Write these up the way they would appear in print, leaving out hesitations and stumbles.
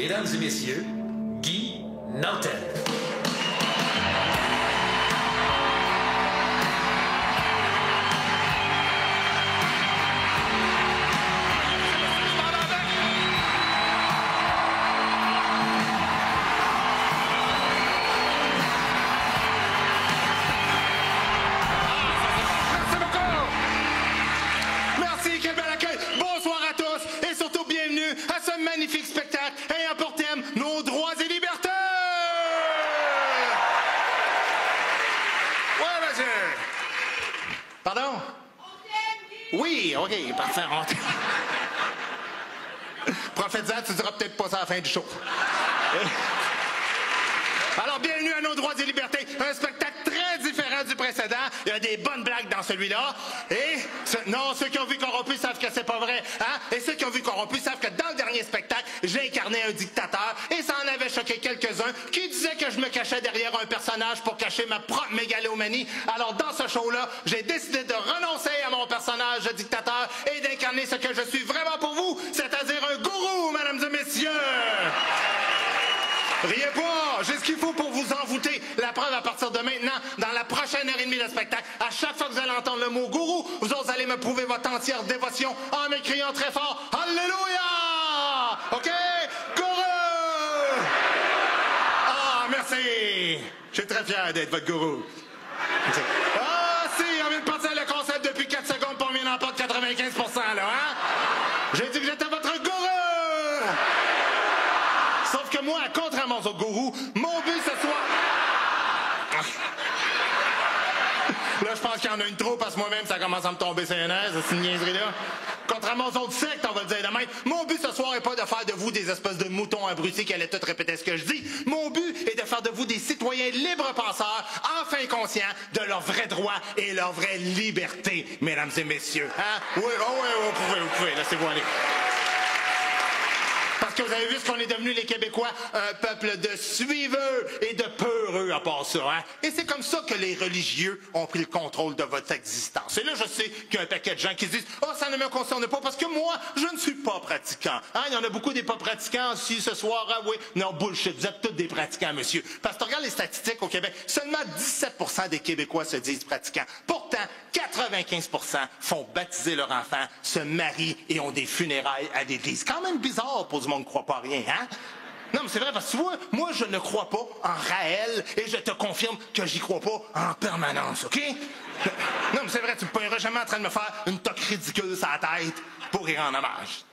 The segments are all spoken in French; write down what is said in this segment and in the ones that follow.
Mesdames et messieurs, Guy Nantel. Magnifique spectacle ayant pour thème nos droits et libertés! Ouais, monsieur! Pardon? Oui, OK, parfait. Prophète-en, tu diras peut-être pas ça à la fin du show. Alors, bienvenue à nos droits et libertés. Un spectacle très différent du précédent. Il y a des bonnes blagues dans celui-là. Et, non, ceux qui ont vu Corrompu savent que c'est pas vrai. Hein? Et ceux qui ont vu Corrompu savent que dans le dernier spectacle, j'ai incarné un dictateur. Et ça en avait choqué quelques-uns qui disaient que je me cachais derrière un personnage pour cacher ma propre mégalomanie. Alors, dans ce show-là, j'ai décidé de renoncer à mon personnage de dictateur et d'incarner ce que je suis vraiment pour vous, c'est-à-dire un gourou, mesdames et messieurs. Riez pas, j'ai ce qu'il faut pour vous envoûter. La preuve, à partir de maintenant, dans la prochaine heure et demie de spectacle, à chaque fois que vous allez entendre le mot gourou, vous autres allez me prouver votre entière dévotion en m'écriant très fort « Alléluia !» OK? Gourou! Ah, merci! Je suis très fier d'être votre gourou. Ah, si, on vient de partir le concept depuis 4 secondes pour vient d'en perdre 95%, là, hein? J'ai dit que j'étais votre gourou! Sauf que moi, contrairement aux autres gourous, mon but ce soir... Là, je pense qu'il y en a une trop, parce que moi-même, ça commence à me tomber sur les nerfs, c'est une niaiserie-là. Contrairement aux autres sectes, on va le dire de même, mon but ce soir n'est pas de faire de vous des espèces de moutons abrutis qui allaient tout répéter ce que je dis. Mon but est de faire de vous des citoyens libres penseurs, enfin conscients de leurs vrais droits et leur vraie liberté, mesdames et messieurs. Hein? Oui, oh oui, vous pouvez, laissez-vous aller. Parce que vous avez vu ce qu'on est devenu les Québécois, un peuple de suiveurs et de peureux à part ça, hein? Et c'est comme ça que les religieux ont pris le contrôle de votre existence. Et là, je sais qu'il y a un paquet de gens qui disent « Oh, ça ne me concerne pas parce que moi, je ne suis pas pratiquant. » Hein? Il y en a beaucoup des pas pratiquants aussi ce soir, ah oui. Non, bullshit, vous êtes tous des pratiquants, monsieur. Parce que tu regardes les statistiques au Québec, seulement 17% des Québécois se disent pratiquants. Pourtant, 95% font baptiser leur enfant, se marient et ont des funérailles à l'église. Quand même bizarre pour du monde ne croit pas à rien, hein? Non, mais c'est vrai, parce que tu vois, moi, je ne crois pas en Raël et je te confirme que j'y crois pas en permanence, OK? Non, mais c'est vrai, tu ne pourras jamais en train de me faire une toque ridicule sur la tête pour y rendre hommage.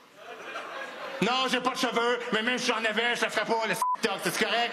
Non, j'ai pas de cheveux, mais même si j'en avais, je te ferais pas le toc, c'est correct?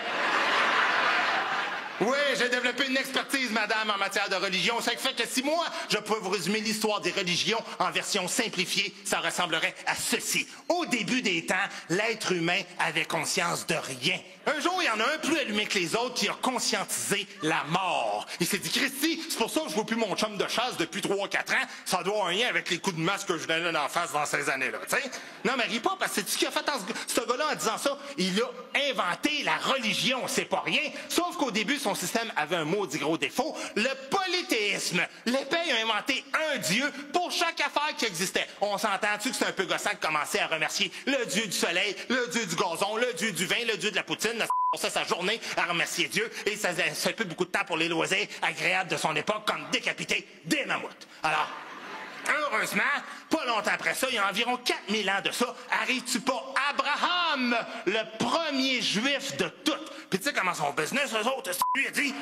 Oui, j'ai développé une expertise, madame, en matière de religion. Ça fait que si moi, je pouvais vous résumer l'histoire des religions en version simplifiée, ça ressemblerait à ceci. Au début des temps, l'être humain avait conscience de rien. Un jour, il y en a un plus allumé que les autres qui a conscientisé la mort. Il s'est dit, Christy, c'est pour ça que je vois plus mon chum de chasse depuis 3-4 ans. Ça doit avoir un lien avec les coups de masque que je donnais en face dans ces années-là, tu sais. Non, mais ris pas, parce que c'est ce qu'il a fait ce gars-là en disant ça. Il a inventé la religion, c'est pas rien. Sauf qu'au début, son système avait un maudit gros défaut, le polythéisme. L'épée a inventé un dieu pour chaque affaire qui existait. On s'entend-tu que c'est un peu gossant de commencer à remercier le dieu du soleil, le dieu du gazon, le dieu du vin, le dieu de la poutine, ça sa journée à remercier Dieu, et ça fait plus beaucoup de temps pour les loisirs agréables de son époque, comme décapiter des mammouths. Alors, heureusement, pas longtemps après ça, il y a environ 4000 ans de ça, arrives-tu pas Abraham, le premier juif de tout. Puis tu sais comment son business, eux autres, lui a dit,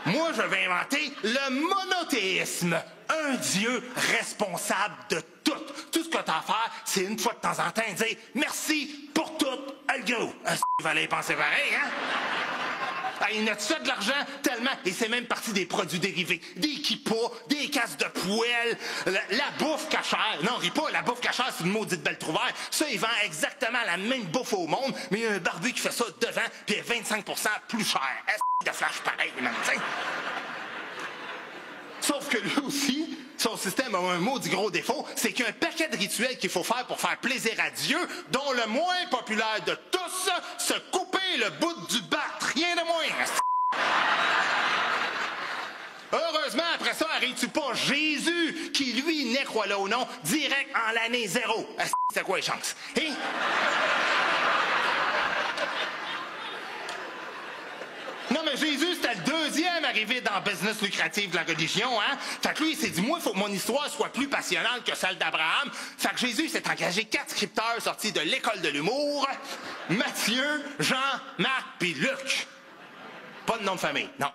moi je vais inventer le monothéisme, un Dieu responsable de tout. Tout ce que t'as à faire, c'est une fois de temps en temps dire merci pour tout, le gros. Il fallait y penser pareil, hein? Il a fait de l'argent tellement, et c'est même parti des produits dérivés. Des kippas, des casses de poêle, la bouffe cachère. Non, ris pas, la bouffe cachère, c'est une maudite belle trouvaille. Ça, il vend exactement la même bouffe au monde, mais il y a un barbu qui fait ça devant, puis il est 25% plus cher. De flash pareil, même, t'sais. Sauf que lui aussi, son système a un maudit gros défaut, c'est qu'il y a un paquet de rituels qu'il faut faire pour faire plaisir à Dieu, dont le moins populaire de tous, se couper le bout du bat. Rien de moins. Heureusement, après ça, arrives-tu pas Jésus, qui lui naît, crois-le ou non, direct en l'année 0. C'est quoi les chances? Hein? que Jésus, c'était le deuxième arrivé dans le business lucratif de la religion, hein? Fait que lui, il s'est dit, moi, il faut que mon histoire soit plus passionnante que celle d'Abraham. Fait que Jésus s'est engagé 4 scripteurs sortis de l'école de l'humour. Matthieu, Jean, Marc, puis Luc. Pas de nom de famille, non.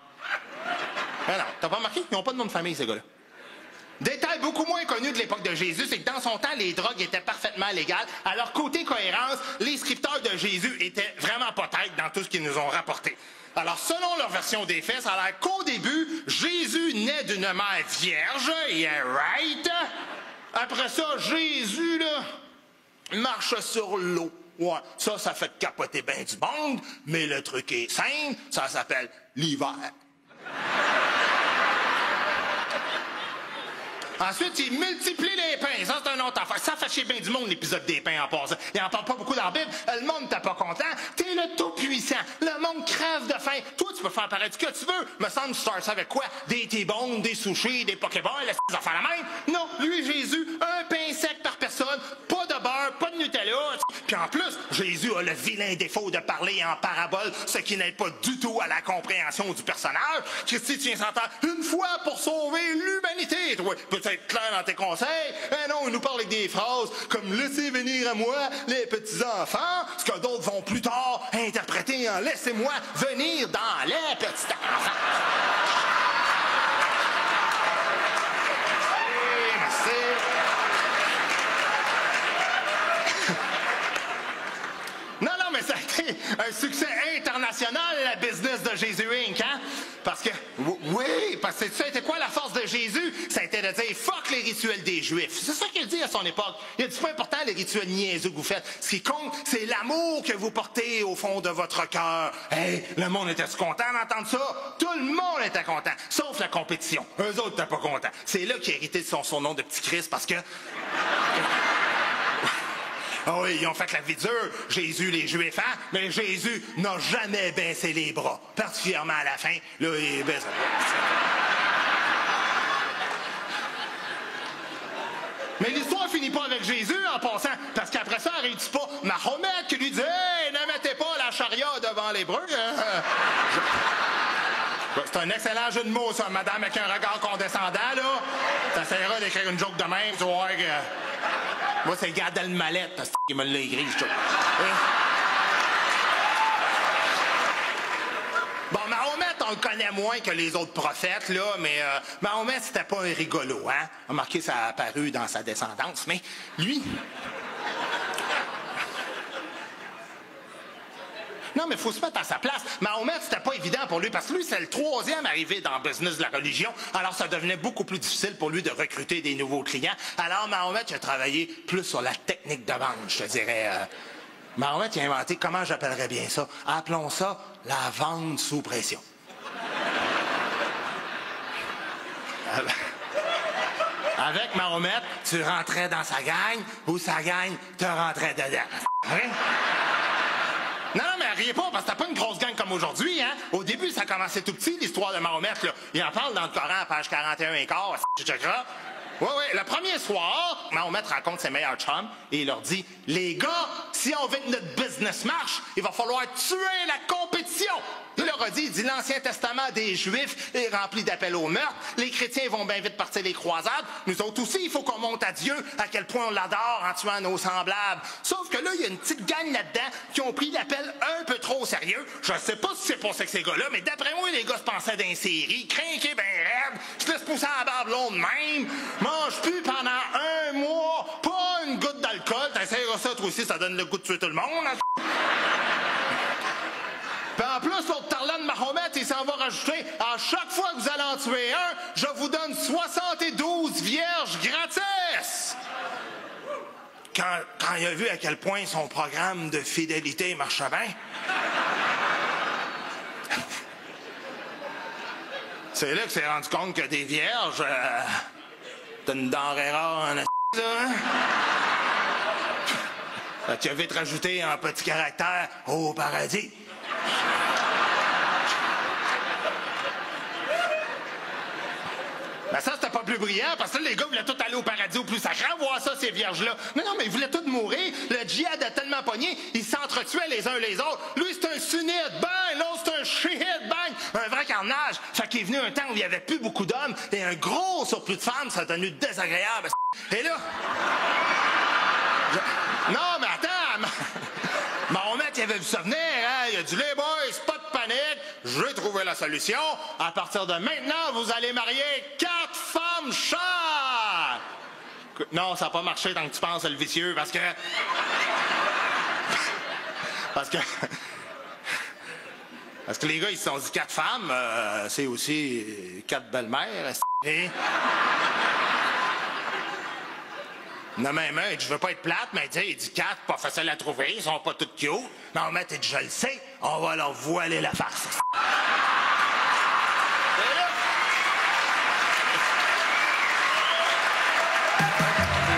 Ah non, t'as pas remarqué? Ils n'ont pas de nom de famille, ces gars-là. Détail beaucoup moins connu de l'époque de Jésus, c'est que dans son temps, les drogues étaient parfaitement légales. Alors, côté cohérence, les scripteurs de Jésus étaient vraiment pas têtes dans tout ce qu'ils nous ont rapporté. Alors, selon leur version des faits, ça a l'air qu'au début, Jésus naît d'une mère vierge, yeah right? Après ça, Jésus, là, marche sur l'eau. Ouais, ça fait capoter bien du monde, mais le truc est simple, ça s'appelle l'hiver. Ensuite, il multiplie les pains. Ça, c'est un autre affaire. Ça fait chier bien du monde, l'épisode des pains en passant. Il en parle pas beaucoup dans la Bible. Le monde t'es pas content. T'es le tout-puissant. Le monde crève de faim. Toi, tu peux faire paraître ce que tu veux. Me semble que tu starts ça avec quoi? Des T-bones, des sushis, des Pokéballs, les affaires la même. Non, lui, Jésus, un pain sec par personne, pas de beurre, pas de Nutella. Puis en plus, Jésus a le vilain défaut de parler en parabole, ce qui n'aide pas du tout à la compréhension du personnage. Christy, tu viens s'entendre une fois pour sauver l'humanité. Toi, peut-être clair dans tes conseils. Eh non, il nous parle avec des phrases comme « Laissez venir à moi les petits-enfants », ce que d'autres vont plus tard interpréter en « Laissez-moi venir dans les petits-enfants ». Merci. Non, mais ça a été un succès international, la business de Jésus Inc., hein? Parce que, oui, parce que ça a été quoi la force de Jésus? Ça a été de dire, fuck les rituels des Juifs. C'est ça qu'il dit à son époque. Il a dit, c'est pas important les rituels niaiseux que vous faites. Ce qui compte, c'est l'amour que vous portez au fond de votre cœur. Hey, le monde était content d'entendre ça? Tout le monde était content, sauf la compétition. Eux autres n'étaient pas contents. C'est là qu'il a hérité de son surnom de Petit Christ, parce que... Ah oui, ils ont fait la vie dure, Jésus, les Juifs, hein? Mais Jésus n'a jamais baissé les bras, particulièrement à la fin. Là, il baisse. Mais l'histoire finit pas avec Jésus en passant, parce qu'après ça, elle réussit pas Mahomet qui lui dit « Hey, ne mettez pas la charia devant l'hébreu. » C'est un excellent jeu de mots, ça, madame, avec un regard condescendant, là. T'essaieras d'écrire une joke de même, tu vas voir que... Moi, c'est Gad Elmaleh, qui me l'a écrit, je trouve. Bon, Mahomet, on le connaît moins que les autres prophètes, là, mais Mahomet, c'était pas un rigolo, hein? Remarquez, ça a apparu dans sa descendance, mais lui... Non, mais il faut se mettre à sa place. Mahomet, c'était pas évident pour lui, parce que lui, c'est le 3e arrivé dans le business de la religion. Alors, ça devenait beaucoup plus difficile pour lui de recruter des nouveaux clients. Alors, Mahomet, il a travaillé plus sur la technique de vente, je te dirais. Mahomet, il a inventé, comment j'appellerais bien ça? Appelons ça la vente sous pression. Avec Mahomet, tu rentrais dans sa gang, ou sa gang te rentrait dedans. Hein? Non, mais riez pas, parce que t'as pas une grosse gang comme aujourd'hui, hein? Au début, ça commençait tout petit, l'histoire de Mahomet, là. Il en parle dans le Coran, à page 41 et quart, Oui, le premier soir, Mahomet rencontre ses meilleurs chums et il leur dit, les gars, si on veut que notre business marche, il va falloir tuer la compétition. Il leur a dit, il dit, l'Ancien Testament des Juifs est rempli d'appels au meurtre. Les chrétiens vont bien vite partir les croisades. Nous autres aussi, il faut qu'on monte à Dieu, à quel point on l'adore en tuant nos semblables. Sauf que là, il y a une petite gang là-dedans qui ont pris l'appel un peu trop au sérieux. Je sais pas si c'est pour ça que ces gars-là, mais d'après moi, les gars se pensaient d'une série, crinqués ben raide, se laissent pousser à la barbe longue de même, mangent plus pendant un mois, pas une goutte d'alcool. T'essaieras ça, toi aussi, ça donne le goût de tuer tout le monde. Hein? Puis en plus, l'autre tarlan de Mahomet, il s'en va rajouter, à chaque fois que vous allez en tuer un, je vous donne 72 vierges gratis. Quand il a vu à quel point son programme de fidélité marchait bien, c'est là que s'est rendu compte que des vierges, t'as une denrée rare en ça, hein? Tu as vite rajouté un petit caractère au paradis. Ben ça, c'était pas plus brillant, parce que là, les gars voulaient tout aller au paradis au plus sacré, voir ça, ces vierges-là. Mais non, mais ils voulaient tous mourir. Le djihad a tellement pogné, ils s'entretuaient les uns les autres. Lui, c'est un sunnite, ben, l'autre, c'est un shit, bang! Un vrai carnage. Fait qu'il est venu un temps où il n'y avait plus beaucoup d'hommes et un gros surplus de femmes, ça a devenu désagréable. Et là... Non, mais attends! Mon maître, il avait vu ça venir, hein? Il a dit, les boys, pas de panique, je vais trouver la solution. À partir de maintenant, vous allez marier 4 femmes chats! Non, ça n'a pas marché tant que tu penses, le vicieux, parce que... Parce que les gars, ils se sont dit 4 femmes, c'est aussi 4 belles-mères. Et... Non, même un, je veux pas être plate, mais il dit 4, pas facile à trouver, ils sont pas toutes cute. Non, mais je le sais, on va leur voiler la farce.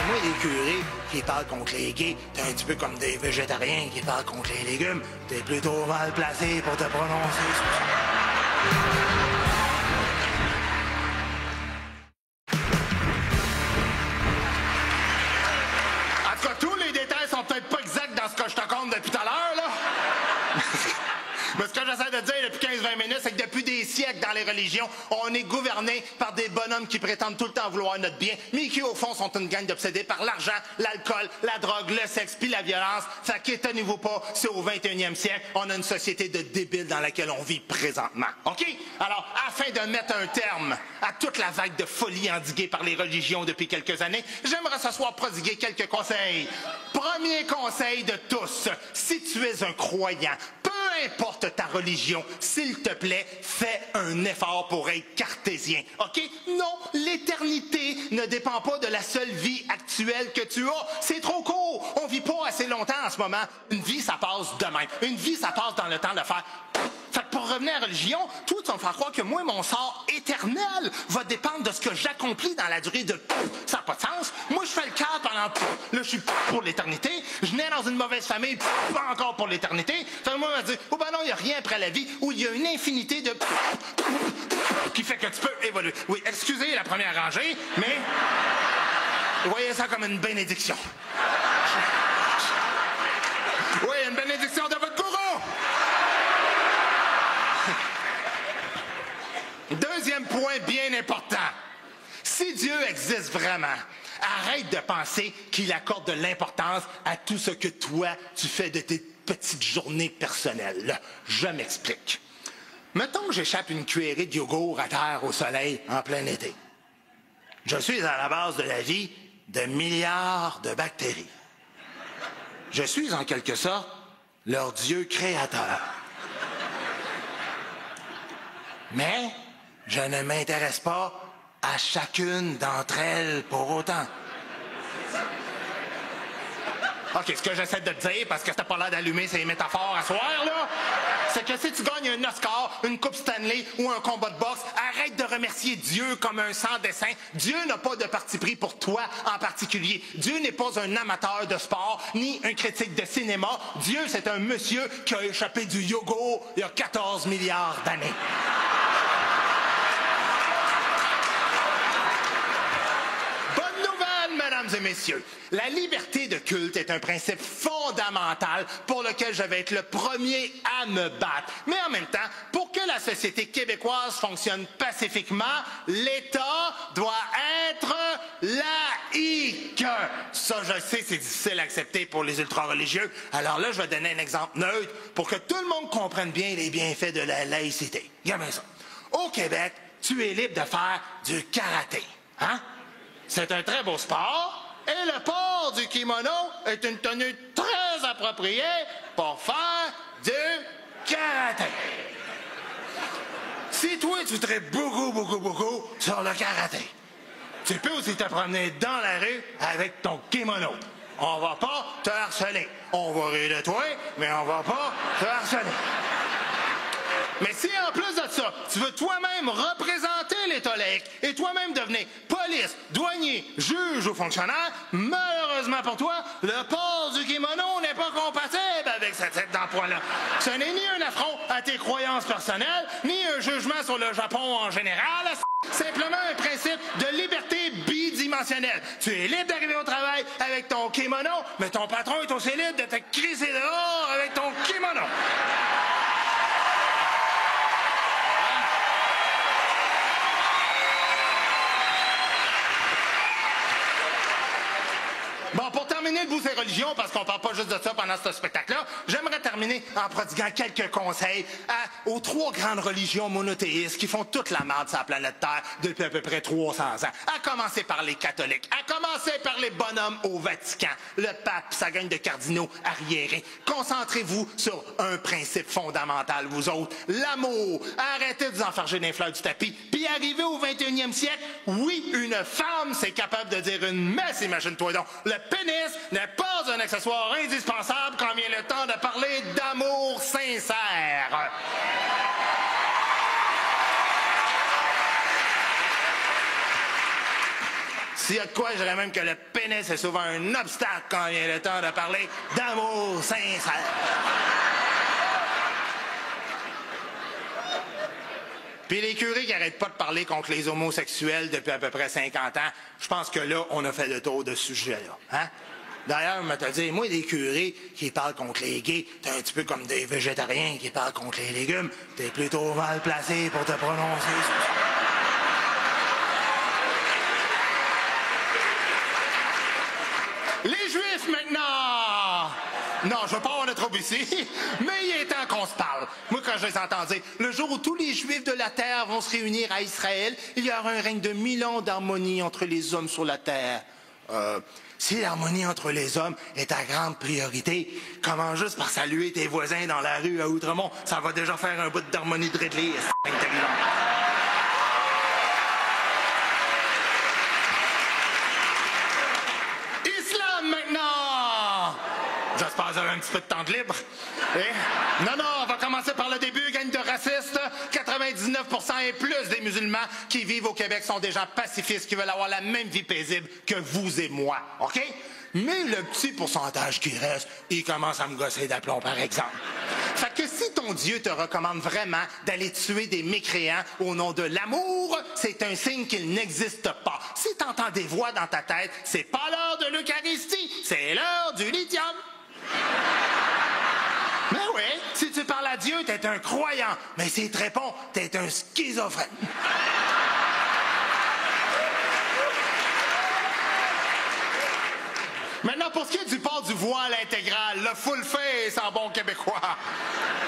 Moi, les curés qui parlent contre les gays, t'es un petit peu comme des végétariens qui parlent contre les légumes. T'es plutôt mal placé pour te prononcer sur ça. En tout cas, tous les détails sont peut-être pas exacts dans ce que je te raconte depuis tout à l'heure, là. Mais ce que j'essaie de dire depuis 15-20 minutes, c'est que depuis des siècles dans les religions, on est gouverné par des bonhommes qui prétendent tout le temps vouloir notre bien, mais qui au fond sont une gang d'obsédés par l'argent, l'alcool, la drogue, le sexe puis la violence. Fait qu'étonnez-vous pas, c'est au 21e siècle, on a une société de débiles dans laquelle on vit présentement. OK? Alors, afin de mettre un terme à toute la vague de folie endiguée par les religions depuis quelques années, j'aimerais ce soir prodiguer quelques conseils. Premier conseil de tous, si tu es un croyant, peu importe ta religion, s'il te plaît, fais un effort pour être cartésien. OK? Non, l'éternité ne dépend pas de la seule vie actuelle que tu as. C'est trop court. On vit pas assez longtemps en ce moment. Une vie, ça passe demain. Une vie, ça passe dans le temps de faire... Fait que pour revenir à la religion, toi, tu vas me faire croire que moi, mon sort éternel va dépendre de ce que j'accomplis dans la durée de... Ça n'a pas de sens. Moi, je fais le cadre pendant... Là, je suis pour l'éternité. Je nais dans une mauvaise famille, pas encore pour l'éternité. Fait que moi, je me dis, oh ben non, il n'y a rien après la vie, où il y a une infinité de... qui fait que tu peux évoluer. Oui, excusez la première rangée, mais... voyez ça comme une bénédiction. Oui, une bénédiction de votre gourou! Deuxième point bien important. Si Dieu existe vraiment, arrête de penser qu'il accorde de l'importance à tout ce que toi, tu fais de tes petites journées personnelles. Je m'explique. Mettons que j'échappe une cuillerée de yogourt à terre au soleil en plein été. Je suis à la base de la vie de milliards de bactéries. Je suis en quelque sorte leur Dieu créateur. Mais je ne m'intéresse pas à chacune d'entre elles pour autant. OK, ce que j'essaie de te dire, parce que t'as pas l'air d'allumer ces métaphores à soir, là, c'est que si tu gagnes un Oscar, une Coupe Stanley ou un combat de boxe, arrête de remercier Dieu comme un sans-dessin. Dieu n'a pas de parti pris pour toi en particulier. Dieu n'est pas un amateur de sport, ni un critique de cinéma. Dieu, c'est un monsieur qui a échappé du yogourt il y a 14 milliards d'années. Mesdames et messieurs, la liberté de culte est un principe fondamental pour lequel je vais être le premier à me battre. Mais en même temps, pour que la société québécoise fonctionne pacifiquement, l'État doit être laïque. Ça, je sais, c'est difficile à accepter pour les ultra-religieux. Alors là, je vais donner un exemple neutre pour que tout le monde comprenne bien les bienfaits de la laïcité. Regarde bien ça. Au Québec, tu es libre de faire du karaté. Hein? C'est un très beau sport et le port du kimono est une tenue très appropriée pour faire du karaté. Si toi, tu traites beaucoup sur le karaté, tu peux aussi te promener dans la rue avec ton kimono. On va pas te harceler. On va rire de toi, mais on va pas te harceler. Mais si en plus de ça, tu veux toi-même représenter l'État laïque et toi-même devenir police, douanier, juge ou fonctionnaire, malheureusement pour toi, le port du kimono n'est pas compatible avec ce type d'emploi-là. Ce n'est ni un affront à tes croyances personnelles, ni un jugement sur le Japon en général. Simplement un principe de liberté bidimensionnelle. Tu es libre d'arriver au travail avec ton kimono, mais ton patron est aussi libre de te crisser dehors avec ton kimono. Bon, pour terminer debout ces religions, parce qu'on parle pas juste de ça pendant ce spectacle-là, j'aimerais terminer en prodiguant quelques conseils aux 3 grandes religions monothéistes qui font toute la merde sur la planète Terre depuis à peu près 300 ans. À commencer par les catholiques, à commencer par les bonhommes au Vatican, le pape, sa gang de cardinaux arriérés. Concentrez-vous sur un principe fondamental, vous autres, l'amour. Arrêtez de vous enfarger dans les fleurs du tapis, puis arrivez au 21e siècle, oui, une femme, c'est capable de dire une messe, imagine-toi donc. Le pénis n'est pas un accessoire indispensable quand vient le temps de parler d'amour sincère. S'il y a de quoi, je dirais même que le pénis est souvent un obstacle quand vient le temps de parler d'amour sincère. Puis les curés qui n'arrêtent pas de parler contre les homosexuels depuis à peu près 50 ans, je pense que là, on a fait le tour de ce sujet-là. Hein? D'ailleurs, je te dis, moi, des curés qui parlent contre les gays, t'es un petit peu comme des végétariens qui parlent contre les légumes. T'es plutôt mal placé pour te prononcer. Les Juifs, maintenant! Non, je veux pas avoir de trouble ici, mais il est temps qu'on se parle. Moi, quand je les entends dire, le jour où tous les Juifs de la terre vont se réunir à Israël, il y aura un règne de 1000 ans d'harmonie entre les hommes sur la terre. Si l'harmonie entre les hommes est ta grande priorité, comment juste par saluer tes voisins dans la rue à Outremont, ça va déjà faire un bout d'harmonie de Ridley, c'est intelligent. Islam, maintenant! J'espère que vous avez un petit peu de temps de libre. Non, on va commencer par le début, gang de racistes. 99% et plus des musulmans qui vivent au Québec sont des gens pacifistes qui veulent avoir la même vie paisible que vous et moi, OK? Mais le petit pourcentage qui reste, il commence à me gosser d'aplomb, par exemple. Fait que si ton Dieu te recommande vraiment d'aller tuer des mécréants au nom de l'amour, c'est un signe qu'il n'existe pas. Si t'entends des voix dans ta tête, c'est pas l'heure de l'Eucharistie, c'est l'heure du lithium. Mais oui, si tu parles à Dieu, t'es un croyant. Mais s'il te répond, t'es un schizophrène. Maintenant, pour ce qui est du port du voile intégral, le full face en bon québécois.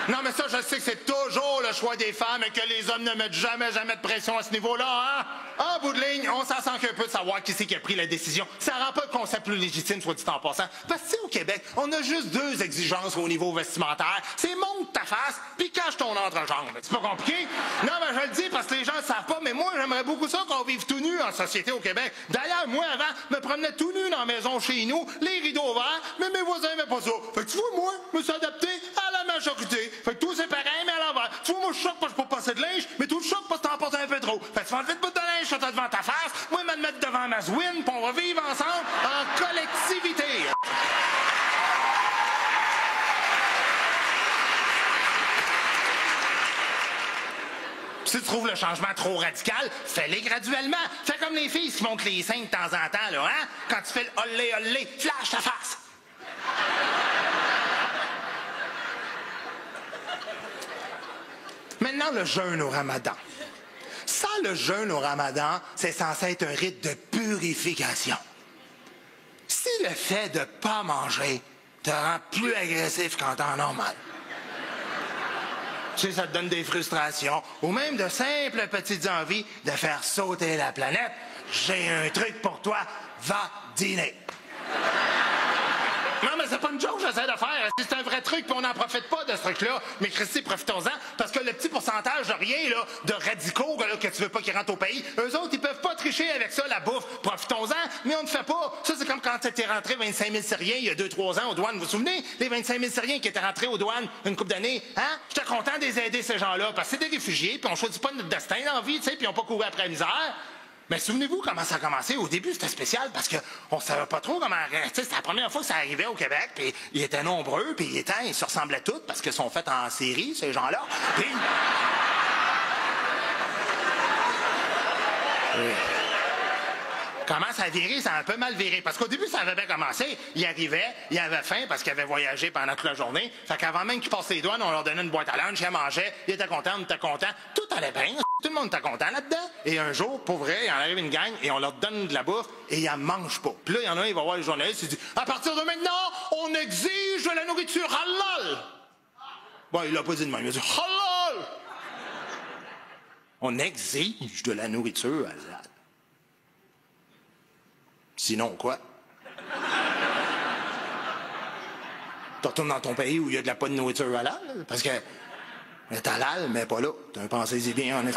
Non, mais ça, je sais que c'est toujours le choix des femmes et que les hommes ne mettent jamais de pression à ce niveau-là, hein? En bout de ligne, on s'en sent qu'un peu de savoir qui c'est qui a pris la décision. Ça rend pas le concept plus légitime, soit dit en passant. Parce que, au Québec, on a juste 2 exigences au niveau vestimentaire. C'est monte ta face, puis cache ton entrejambe. C'est pas compliqué? Non, mais je le dis parce que les gens le savent pas, mais moi, j'aimerais beaucoup ça qu'on vive tout nu en société au Québec. D'ailleurs, moi, avant, me promenais tout nu dans la maison chez nous, les rideaux ouverts, mais mes voisins n'aimaient pas ça. Fait que tu vois, moi, je me suis adapté à la majorité. Fait que tout c'est pareil, mais à l'envers. Tu vois, moi, je choque parce que je peux pas passer de linge, mais tout le choque parce que t'en portes un peu trop. Fait que tu vas enlever de bout de linge, je te devant ta face, moi, je vais me mettre devant ma zwin, puis on va vivre ensemble en collectivité. Si tu trouves le changement trop radical, fais-les graduellement. Fais comme les filles qui montent les seins de temps en temps, là, hein? Quand tu fais le olé, olé, flash ta face. Maintenant, le jeûne au Ramadan. Ça, le jeûne au Ramadan, c'est censé être un rite de purification. Si le fait de ne pas manger te rend plus agressif qu'en temps normal, tu sais, ça te donne des frustrations ou même de simples petites envies de faire sauter la planète, j'ai un truc pour toi, va dîner. Non, mais c'est pas une joke que j'essaie de faire. C'est un vrai truc, puis on n'en profite pas de ce truc-là. Mais Christy, profitons-en, parce que le petit pourcentage de rien, là, de radicaux là, que tu veux pas qu'ils rentrent au pays, eux autres, ils peuvent pas tricher avec ça, la bouffe. Profitons-en, mais on ne fait pas. Ça, c'est comme quand t'es rentré 25 000 Syriens il y a 2-3 ans aux douanes. Vous vous souvenez? Les 25 000 Syriens qui étaient rentrés aux douanes une couple d'années, hein? J'étais content de les aider, ces gens-là, parce que c'est des réfugiés, puis on choisit pas notre destin dans la vie, tu sais, puis ils ont pas couru après la misère. Mais souvenez-vous comment ça a commencé? Au début, c'était spécial parce qu'on savait pas trop comment rester. C'était la première fois que ça arrivait au Québec, puis ils étaient nombreux, puis ils se ressemblaient tous parce qu'ils sont faits en série, ces gens-là. Puis... Comment ça a viré? Ça a un peu mal viré. Parce qu'au début, ça avait bien commencé. Ils arrivaient, ils avaient faim parce qu'ils avaient voyagé pendant toute la journée. Fait qu'avant même qu'ils passent les douanes, on leur donnait une boîte à lunch, ils mangeaient, ils étaient contents, on était contents. Tout allait bien. Tout le monde était content là-dedans. Et un jour, pour vrai, il en arrive une gang et on leur donne de la bouffe et ils en mangent pas. Puis là, il y en a un, il va voir les journalistes, il dit « À partir de maintenant, on exige de la nourriture halal! » Bon, il l'a pas dit de même, il a dit « Halal! » On exige de la nourriture halal. Sinon, quoi? Tu retournes dans ton pays où il y a de la pas de nourriture halal, parce que est halal, mais pas là. Pensez-y bien, en effet.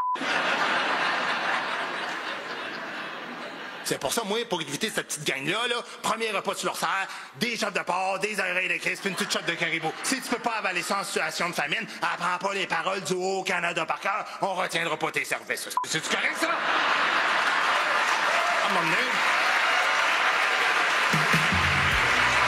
C'est pour ça, moi, pour éviter cette petite gang-là, premier repas sur leur serre, des chops de porc, des oreilles de Christ, puis une petite shot de caribou. Si tu peux pas avaler ça en situation de famine, apprends pas les paroles du Haut-Canada par cœur, on retiendra pas tes services. C'est-tu correct, ça? À mon nez.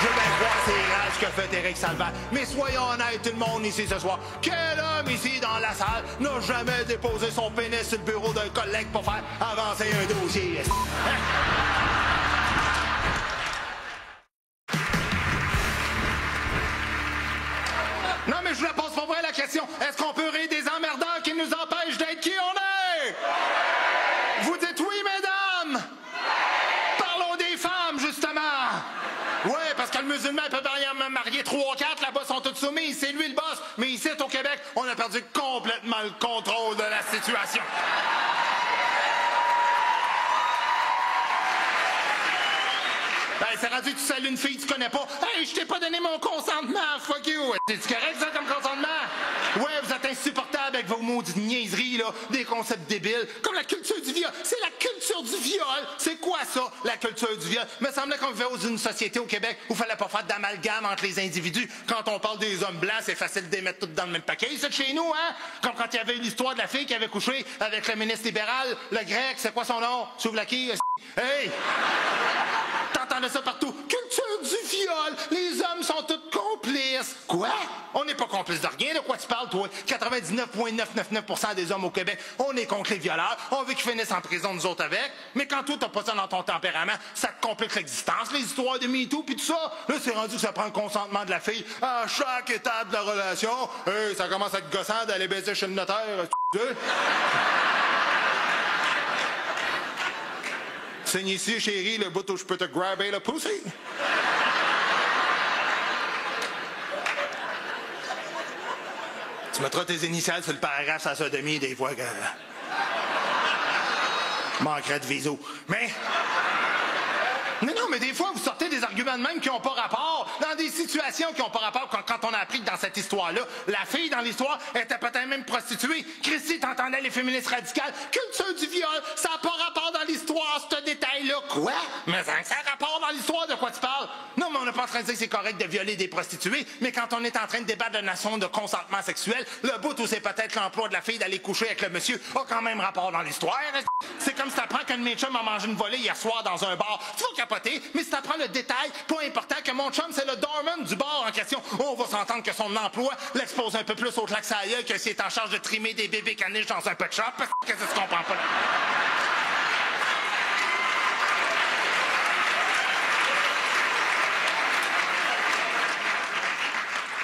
Je veux bien croire c'est grave ce que fait Éric Salvaire. Mais soyons honnêtes, tout le monde ici ce soir. Quel homme ici dans la salle n'a jamais déposé son pénis sur le bureau d'un collègue pour faire avancer un dossier? Hein? Non, mais je la pose pas vrai la question. Est-ce qu'on peut rire des emmerdeurs qui nous empêchent d'être qui on est? Vous dites oui, mesdames? Parlons des femmes, justement. Ouais, parce que le musulman peut me marier 3 ou 4, là-bas sont tous soumis, c'est lui le boss. Mais ici, au Québec, on a perdu complètement le contrôle de la situation. Ben, c'est rendu que tu salues une fille que tu connais pas. Hey, je t'ai pas donné mon consentement, fuck you. C'est correct, ça, comme consentement? Ouais, vous êtes insupportable avec vos maudites niaiseries, là, des concepts débiles, comme la culture du viol. C'est la culture du viol. C'est quoi ça, la culture du viol? Il me semblait qu'on vivait dans une société au Québec où il fallait pas faire d'amalgame entre les individus. Quand on parle des hommes blancs, c'est facile de les mettre tous dans le même paquet. C'est de chez nous, hein? Comme quand il y avait eu l'histoire de la fille qui avait couché avec le ministre libéral, le grec, c'est quoi son nom? Souvlaki? Hey! T'entendais ça partout. Culture du viol. Les hommes sont tous complices. Quoi? On n'est pas complices de rien. De quoi tu parles, toi? 99,999% des hommes au Québec, on est contre les violeurs. On veut qu'ils finissent en prison, nous autres avec. Mais quand toi, t'as pas ça dans ton tempérament, ça te complique l'existence, les histoires de MeToo pis tout ça. Là, c'est rendu que ça prend le consentement de la fille à chaque étape de la relation. Hey, ça commence à être gossant d'aller baiser chez le notaire. Signe ici, chérie, le bout où je peux te grabber le pussy. Tu mettras tes initiales sur le paragraphe à sodomie des fois que... manquerait de viso. Mais... Non, mais des fois, vous sortez des arguments de même qui n'ont pas rapport, dans des situations qui n'ont pas rapport, quand on a appris que dans cette histoire-là, la fille dans l'histoire était peut-être même prostituée. Christy, t'entendais les féministes radicales. Culture du viol, ça n'a pas rapport dans l'histoire, ce détail-là. Quoi? Mais ça a rapport dans l'histoire, de quoi tu parles? Non, mais on n'est pas en train de dire que c'est correct de violer des prostituées, mais quand on est en train de débattre de la notion de consentement sexuel, le bout où c'est peut-être l'emploi de la fille d'aller coucher avec le monsieur a quand même rapport dans l'histoire. C'est comme si t'apprends qu'un de mes chums a mangé une volée hier soir dans un bar. Tu vas capoter, mais si t'apprends le détail, pas important, que mon chum, c'est le doorman du bar en question, on va s'entendre que son emploi l'expose un peu plus au claque à gueule que s'il est en charge de trimer des bébés caniches dans un pet shop. Qu'est-ce que tu comprends pas?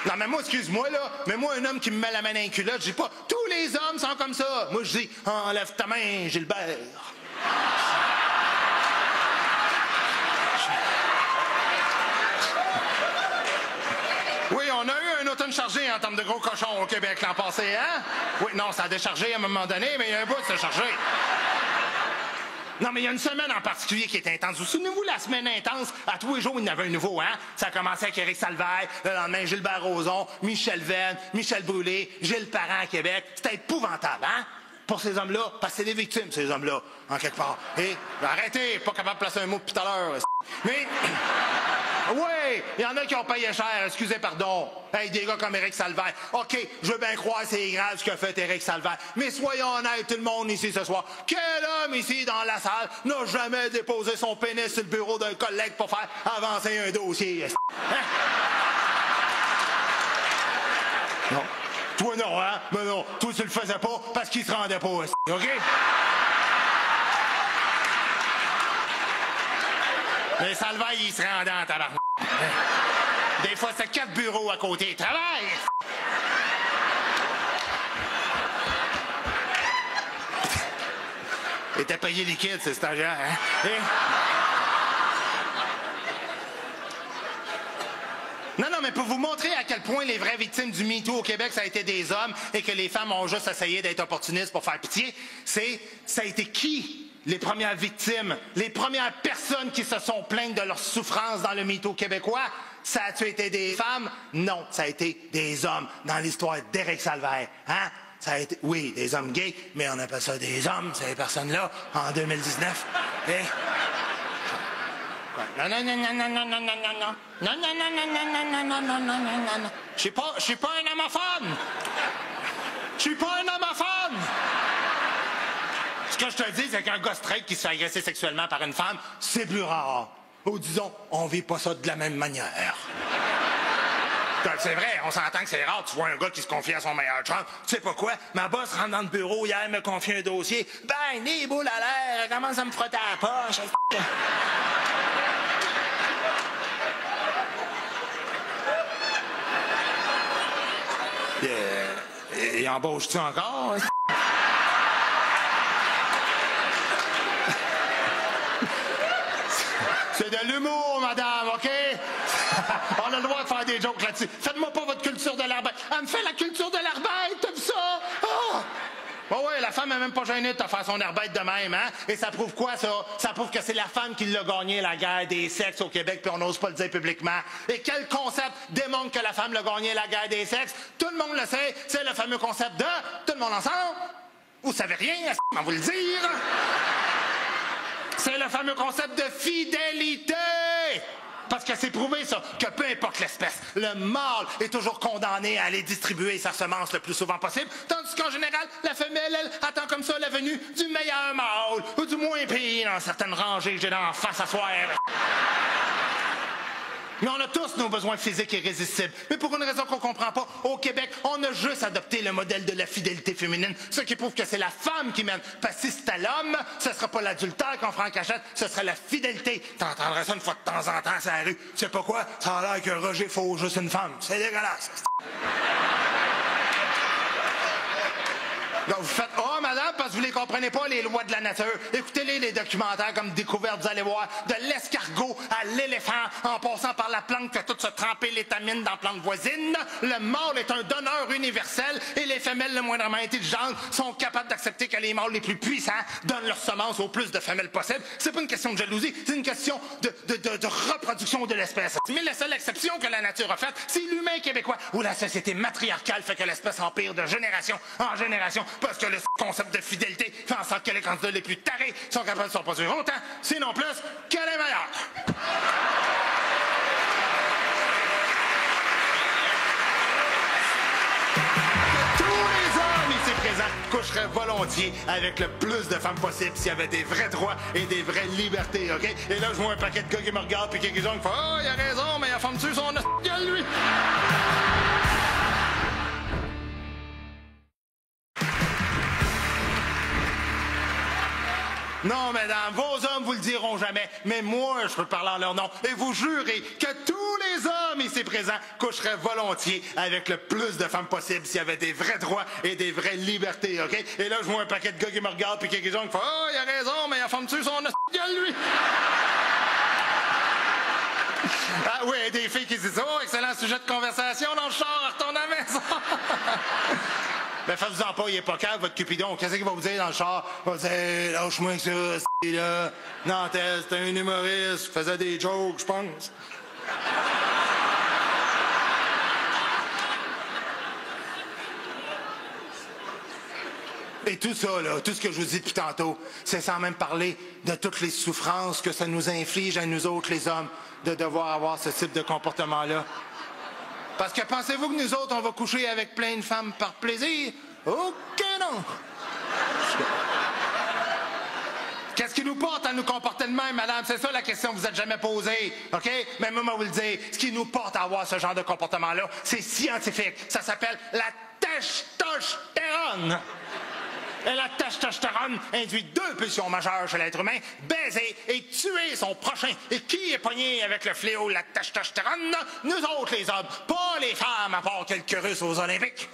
Non, mais moi, excuse-moi, là, mais moi, un homme qui me met la main dans les culottes, je dis pas, tous les hommes sont comme ça. Moi, je dis, enlève ta main, Gilbert. Oui, on a eu un automne chargé en termes de gros cochons au Québec l'an passé, hein? Oui, non, ça a déchargé à un moment donné, mais il y a un bout, c'est chargé. Non, mais il y a une semaine en particulier qui est intense. Vous souvenez-vous, la semaine intense, à tous les jours, il y en avait un nouveau, hein? Ça a commencé avec Éric Salvaire, le lendemain, Gilbert Rozon, Michel Venn, Michel Brûlé, Gilles Parent à Québec. C'était épouvantable, hein? Pour ces hommes-là, parce que c'est des victimes, ces hommes-là, en quelque part. Et arrêtez, pas capable de placer un mot depuis tout à l'heure. Mais... oui, il y en a qui ont payé cher, excusez, pardon. Hey, des gars comme Éric Salvaire. OK, je veux bien croire c'est grave ce qu'a fait Éric Salvaire. Mais soyons honnêtes, tout le monde ici ce soir. Quel homme ici dans la salle n'a jamais déposé son pénis sur le bureau d'un collègue pour faire avancer un dossier? Hein? Non. Toi non, hein? Mais non, toi tu le faisais pas parce qu'il se rendait pas, OK? Mais Salvaire, il se rendait en tabarnak. Des fois, c'est 4 bureaux à côté. Travaille! Il était payé liquide, ces stagiaires, hein? Non, mais pour vous montrer à quel point les vraies victimes du MeToo au Québec, ça a été des hommes et que les femmes ont juste essayé d'être opportunistes pour faire pitié, ça a été qui les premières victimes, les premières personnes qui se sont plaintes de leur souffrance dans le MeToo québécois? Ça a-tu été des femmes? Non, ça a été des hommes dans l'histoire d'Éric Salvaire, hein? Ça a été, oui, des hommes gays, mais on appelle ça des hommes, ces personnes-là, en 2019. Non. Je suis pas un homophone. Je suis pas un homophone. Ce que je te dis, c'est qu'un gars straight qui se fait agresser sexuellement par une femme, c'est plus rare. Ou disons, on vit pas ça de la même manière. C'est vrai, on s'entend que c'est rare, tu vois un gars qui se confie à son meilleur chum. Tu sais pas quoi, ma boss rentre dans le bureau hier, me confie un dossier. Ben, les boules à l'air, elle commence à me frotter à la poche. Et embauches-tu encore? C'est de l'humour, madame, OK? On a le droit de faire des jokes là-dessus. Faites-moi pas votre culture de l'arbaïde. Elle me fait la culture de l'arbaïde, t'as vu ça? Oh! Bon, ouais, la femme n'est même pas gênée de te faire son arbaïde de même, hein? Et ça prouve quoi, ça? Ça prouve que c'est la femme qui l'a gagné, la guerre des sexes au Québec, puis on n'ose pas le dire publiquement. Et quel concept démontre que la femme l'a gagné, la guerre des sexes? Tout le monde le sait, c'est le fameux concept de tout le monde ensemble. Vous savez rien, à vous le dire. C'est le fameux concept de fidélité. Parce que c'est prouvé, ça, que peu importe l'espèce, le mâle est toujours condamné à aller distribuer sa semence le plus souvent possible, tandis qu'en général, la femelle, elle, attend comme ça la venue du meilleur mâle, ou du moins pire dans certaines rangées que j'ai d'en face à soir. Mais on a tous nos besoins physiques irrésistibles. Mais pour une raison qu'on comprend pas, au Québec, on a juste adopté le modèle de la fidélité féminine, ce qui prouve que c'est la femme qui mène. Parce que si c'était l'homme, ce sera pas l'adultère qu'on fera en cachette, ce serait la fidélité. T'entendrais ça une fois de temps en temps sur la rue. Tu sais pas quoi? Ça a l'air que Roger faut juste une femme. C'est dégueulasse. Donc vous faites « Oh, madame, parce que vous les comprenez pas, les lois de la nature. » Écoutez-les, les documentaires comme Découverte, vous allez voir, de l'escargot à l'éléphant, en passant par la plante qui a toute se tremper l'étamine dans la plante voisine. Le mâle est un donneur universel et les femelles le moindrement intelligentes sont capables d'accepter que les mâles les plus puissants donnent leur semence au plus de femelles possible. C'est pas une question de jalousie, c'est une question de reproduction de l'espèce. Mais la seule exception que la nature a faite, c'est l'humain québécois, où la société matriarcale fait que l'espèce empire de génération en génération. Parce que le concept de fidélité fait en sorte que les candidats les plus tarés sont capables de se reproduire longtemps, sinon plus, que les meilleurs. Que tous les hommes ici présents coucheraient volontiers avec le plus de femmes possible s'il y avait des vrais droits et des vraies libertés, OK? Et là, je vois un paquet de gars qui me regardent puis quelques-uns qui font « Oh, il a raison, mais il a femme dessus son gueule, lui! » Non, mesdames, vos hommes vous le diront jamais, mais moi, je peux parler en leur nom et vous jurer que tous les hommes ici présents coucheraient volontiers avec le plus de femmes possible s'il y avait des vrais droits et des vraies libertés, OK? Et là, je vois un paquet de gars qui me regardent puis quelques-uns qui font « Oh, il a raison, mais il a femme dessus son gueule, lui! » Ah oui, des filles qui disent « Oh, excellent sujet de conversation dans le char, retourne à la maison! » Ben, faites-vous-en pas, il est pas calme, votre Cupidon. Qu'est-ce qu'il va vous dire dans le char? Il va vous dire, lâche-moi que ça, là. Nantel, c'était un humoriste, faisait des jokes, je pense. Et tout ça, là, tout ce que je vous dis depuis tantôt, c'est sans même parler de toutes les souffrances que ça nous inflige à nous autres, les hommes, de devoir avoir ce type de comportement-là. Parce que pensez-vous que nous autres, on va coucher avec plein de femmes par plaisir? OK, non! Qu'est-ce qui nous porte à nous comporter de même, madame? C'est ça la question que vous n'êtes jamais posée, OK? Mais moi, vous le dire, ce qui nous porte à avoir ce genre de comportement-là, c'est scientifique. Ça s'appelle la testostérone. Et la testostérone induit deux pulsions majeures chez l'être humain, baiser et tuer son prochain. Et qui est pogné avec le fléau de la testostérone? Nous autres, les hommes, pas les femmes, à part quelques Russes aux Olympiques.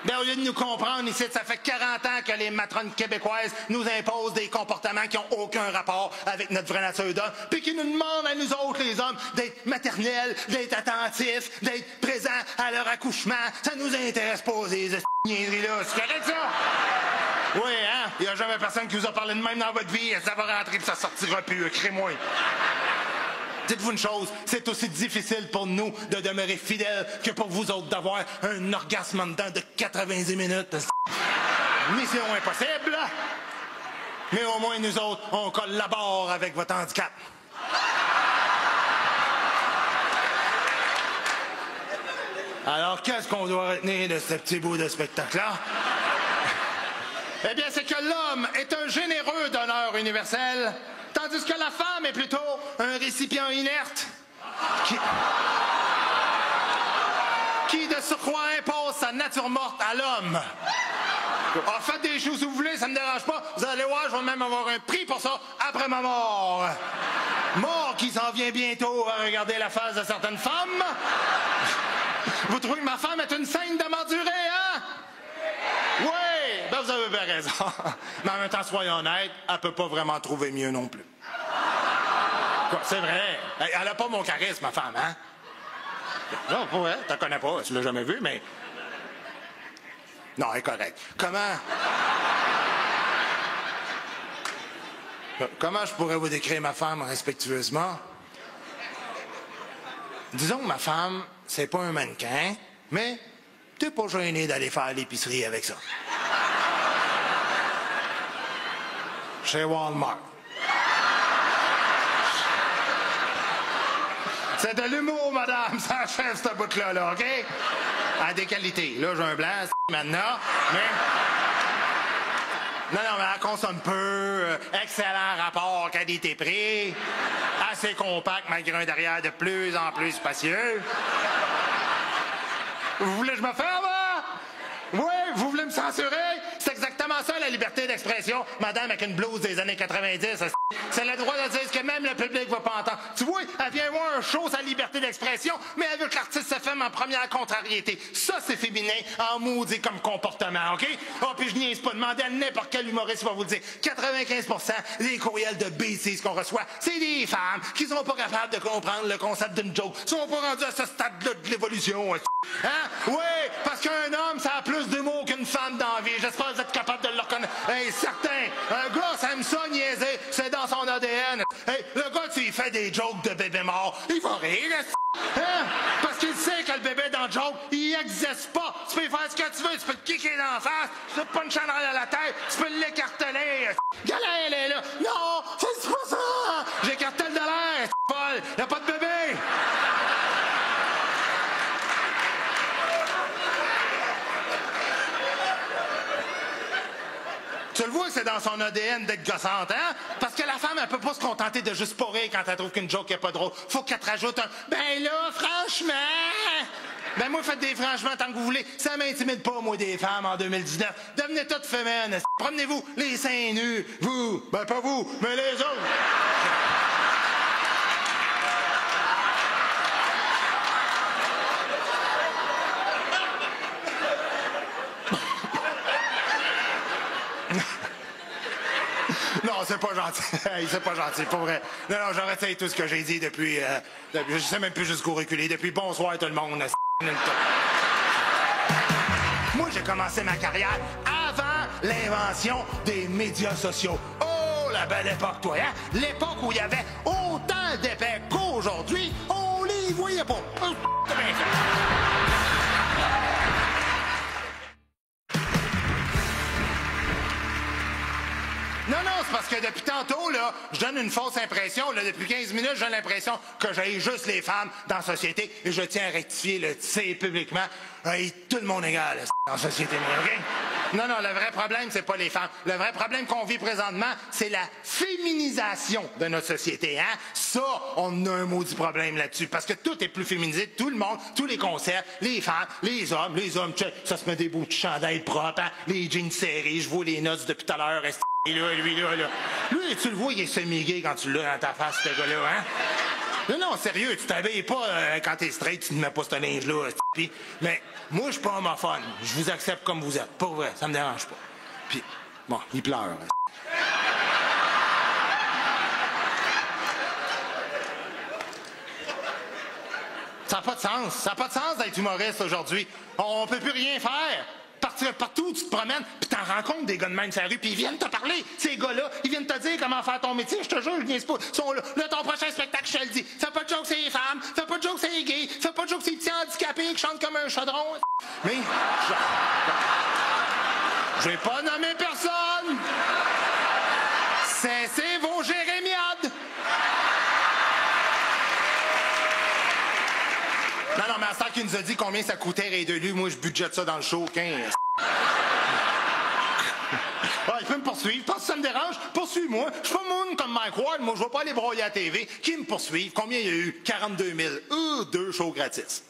Ben, au lieu de nous comprendre ici, ça fait 40 ans que les matrones québécoises nous imposent des comportements qui n'ont aucun rapport avec notre vraie nature d'homme, puis qui nous demandent à nous autres, les hommes, d'être maternels, d'être attentifs, d'être présents à leur accouchement. Ça nous intéresse pas, ces niaiseries-là. C'est correct, ça? Oui, hein? Il n'y a jamais personne qui vous a parlé de même dans votre vie. Ça va rentrer puis ça sortira plus. Crée-moi. Dites-vous une chose, c'est aussi difficile pour nous de demeurer fidèles que pour vous autres d'avoir un orgasme en dedans de 90 minutes. Mission impossible, mais au moins nous autres, on collabore avec votre handicap. Alors, qu'est-ce qu'on doit retenir de ce petit bout de spectacle-là? Eh bien, c'est que l'homme est un généreux donneur universel, tandis que la femme est plutôt un récipient inerte qui de surcroît impose sa nature morte à l'homme. En fait, des choses si vous voulez, ça me dérange pas. Vous allez voir, je vais même avoir un prix pour ça après ma mort. Mort qui s'en vient bientôt à regarder la face de certaines femmes. Vous trouvez que ma femme est une sainte de mort durée, hein? Oui! Ben, vous avez bien raison. Mais en même temps, soyons honnêtes, elle peut pas vraiment trouver mieux non plus. Quoi, c'est vrai. Elle a pas mon charisme, ma femme, hein? Non, pas vrai. Tu la connais pas, tu l'as jamais vue, mais... Non, elle est correcte. Comment je pourrais vous décrire ma femme respectueusement? Disons que ma femme, c'est pas un mannequin, mais t'es pas gêné d'aller faire l'épicerie avec ça. Chez Walmart. C'est de l'humour, madame, ça achève cette bout-là, là, OK? À des qualités. Là, j'ai un blanc, maintenant, mais... Non, mais elle consomme peu, excellent rapport qualité-prix, assez compact malgré un derrière de plus en plus spacieux. Vous voulez que je me ferme, hein? Oui, vous voulez me censurer? C'est exactement ça, la liberté d'expression. Madame avec une blouse des années 90, c'est le droit de dire ce que même le public va pas entendre. Tu vois, elle vient voir un show, sa liberté d'expression, mais elle veut que l'artiste se ferme en première contrariété. Ça, c'est féminin, en maudit comme comportement, OK? Oh, puis je niaise pas. Demandez à n'importe quel humoriste va vous le dire. 95% des courriels de bêtises qu'on reçoit, c'est des femmes qui sont pas capables de comprendre le concept d'une joke. Ils sont pas rendus à ce stade-là de l'évolution, hein? Oui, parce qu'un homme, ça a plus d'humour qu'une femme dans la vie. J'espère que vous êtes capable de le reconnaître. Hey, certain. Un gars, ça aime ça niaiser. C'est dans son ADN. Hey, le gars, tu lui fais des jokes de bébé mort. Il va rire, hein? Parce qu'il sait que le bébé dans le joke, il existe pas. Tu peux faire ce que tu veux. Tu peux te kicker dans la face. Tu peux te puncher dans la tête. Tu peux l'écarteler. Gala, elle est là. Non, c'est pas ça. J'écartèle de l'air, Paul. Y a pas de bébé. Tu le vois, c'est dans son ADN d'être gossante, hein? Parce que la femme, elle peut pas se contenter de juste pas rire quand elle trouve qu'une joke est pas drôle. Faut qu'elle te rajoute un « Ben là, franchement! » Ben moi, faites des franchement tant que vous voulez. Ça m'intimide pas, moi, des femmes en 2019. Devenez toutes féminines. Promenez-vous les seins nus. Vous, ben pas vous, mais les autres. Non, c'est pas gentil. C'est pas gentil, pour vrai. Non, j'arrête tout ce que j'ai dit depuis je sais même plus jusqu'où reculer. Depuis bonsoir tout le monde. Moi, j'ai commencé ma carrière avant l'invention des médias sociaux. Oh, la belle époque, toi, hein? L'époque où il y avait autant d'épais qu'aujourd'hui, on les voyait pas. Non, c'est parce que depuis tantôt, là, je donne une fausse impression. Là, depuis 15 minutes, j'ai l'impression que j'ai juste les femmes dans la société et je tiens à rectifier le tir publiquement. Tout le monde est égal dans la société, OK? Non, le vrai problème, c'est pas les femmes. Le vrai problème qu'on vit présentement, c'est la féminisation de notre société, hein? Ça, on a un maudit problème là-dessus. Parce que tout est plus féminisé, tout le monde, tous les concerts, les femmes, les hommes, check, ça se met des bouts de chandail propres, hein? Les jeans serrés, je vois les notes depuis tout à l'heure, lui, tu le vois, il est semi-gay quand tu l'as dans ta face, ce gars-là, hein? Non, sérieux, tu t'habilles pas quand t'es straight, tu ne mets pas ce linge-là. Puis, mais moi, je suis pas homophone. Je vous accepte comme vous êtes. Pour vrai, ça me dérange pas. Puis, bon, il pleure. Ça n'a pas de sens. Ça n'a pas de sens d'être humoriste aujourd'hui. On peut plus rien faire. Partout où tu te promènes, puis t'en rencontres des gars de même sur la rue, puis ils viennent te parler. Ces gars-là, ils viennent te dire comment faire ton métier. Je te jure, je niaise pas. Ils sont là. Là, ton prochain spectacle, je te le dis. Fais pas de joke, c'est les femmes. Fais pas de joke, c'est les gays. Fais pas de joke, c'est les petits handicapés qui chantent comme un chaudron. Mais, je vais pas nommer personne. Cessez vos jérémiades. Non, mais à ce temps qu'il nous a dit combien ça coûtait Ray de lui, moi, je budgète ça dans le show, 15. Il peut me poursuivre. Pas si ça me dérange, poursuis-moi. Je suis pas moune comme Mike Ward, moi, je vais pas aller broyer à la TV. Qui me poursuive? Combien il y a eu? 42 000. 2 shows gratis.